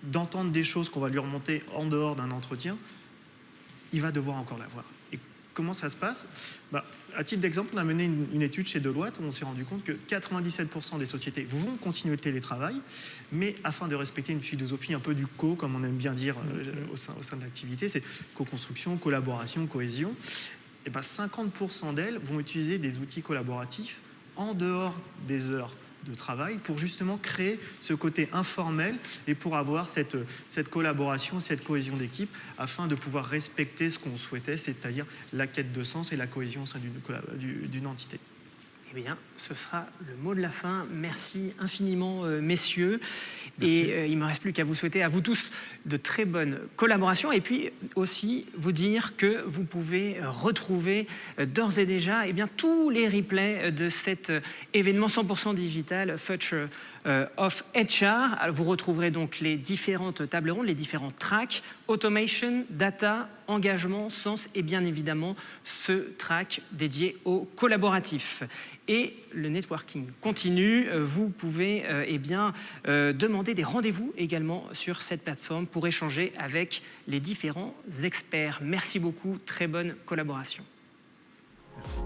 [SPEAKER 2] d'entendre des choses qu'on va lui remonter en dehors d'un entretien, il va devoir encore l'avoir. Et comment ça se passe? À titre d'exemple, on a mené une étude chez Deloitte où on s'est rendu compte que 97% des sociétés vont continuer le télétravail, mais afin de respecter une philosophie un peu du co, comme on aime bien dire au sein de l'activité, c'est co-construction, collaboration, cohésion. Et 50% d'elles vont utiliser des outils collaboratifs en dehors des heures de travail pour justement créer ce côté informel et pour avoir cette collaboration, cette cohésion d'équipe afin de pouvoir respecter ce qu'on souhaitait, c'est-à-dire la quête de sens et la cohésion au sein d'une entité.
[SPEAKER 1] Eh bien, ce sera le mot de la fin. Merci infiniment, messieurs. Merci. Et il ne me reste plus qu'à vous souhaiter à vous tous de très bonnes collaborations et puis aussi vous dire que vous pouvez retrouver d'ores et déjà tous les replays de cet événement 100% digital Future of HR. Vous retrouverez donc les différentes tables rondes, les différents tracks, automation, data, engagement, sens et bien évidemment ce track dédié au collaboratif. Et le networking continue. Vous pouvez demander des rendez-vous également sur cette plateforme pour échanger avec les différents experts. Merci beaucoup, très bonne collaboration.
[SPEAKER 3] Merci.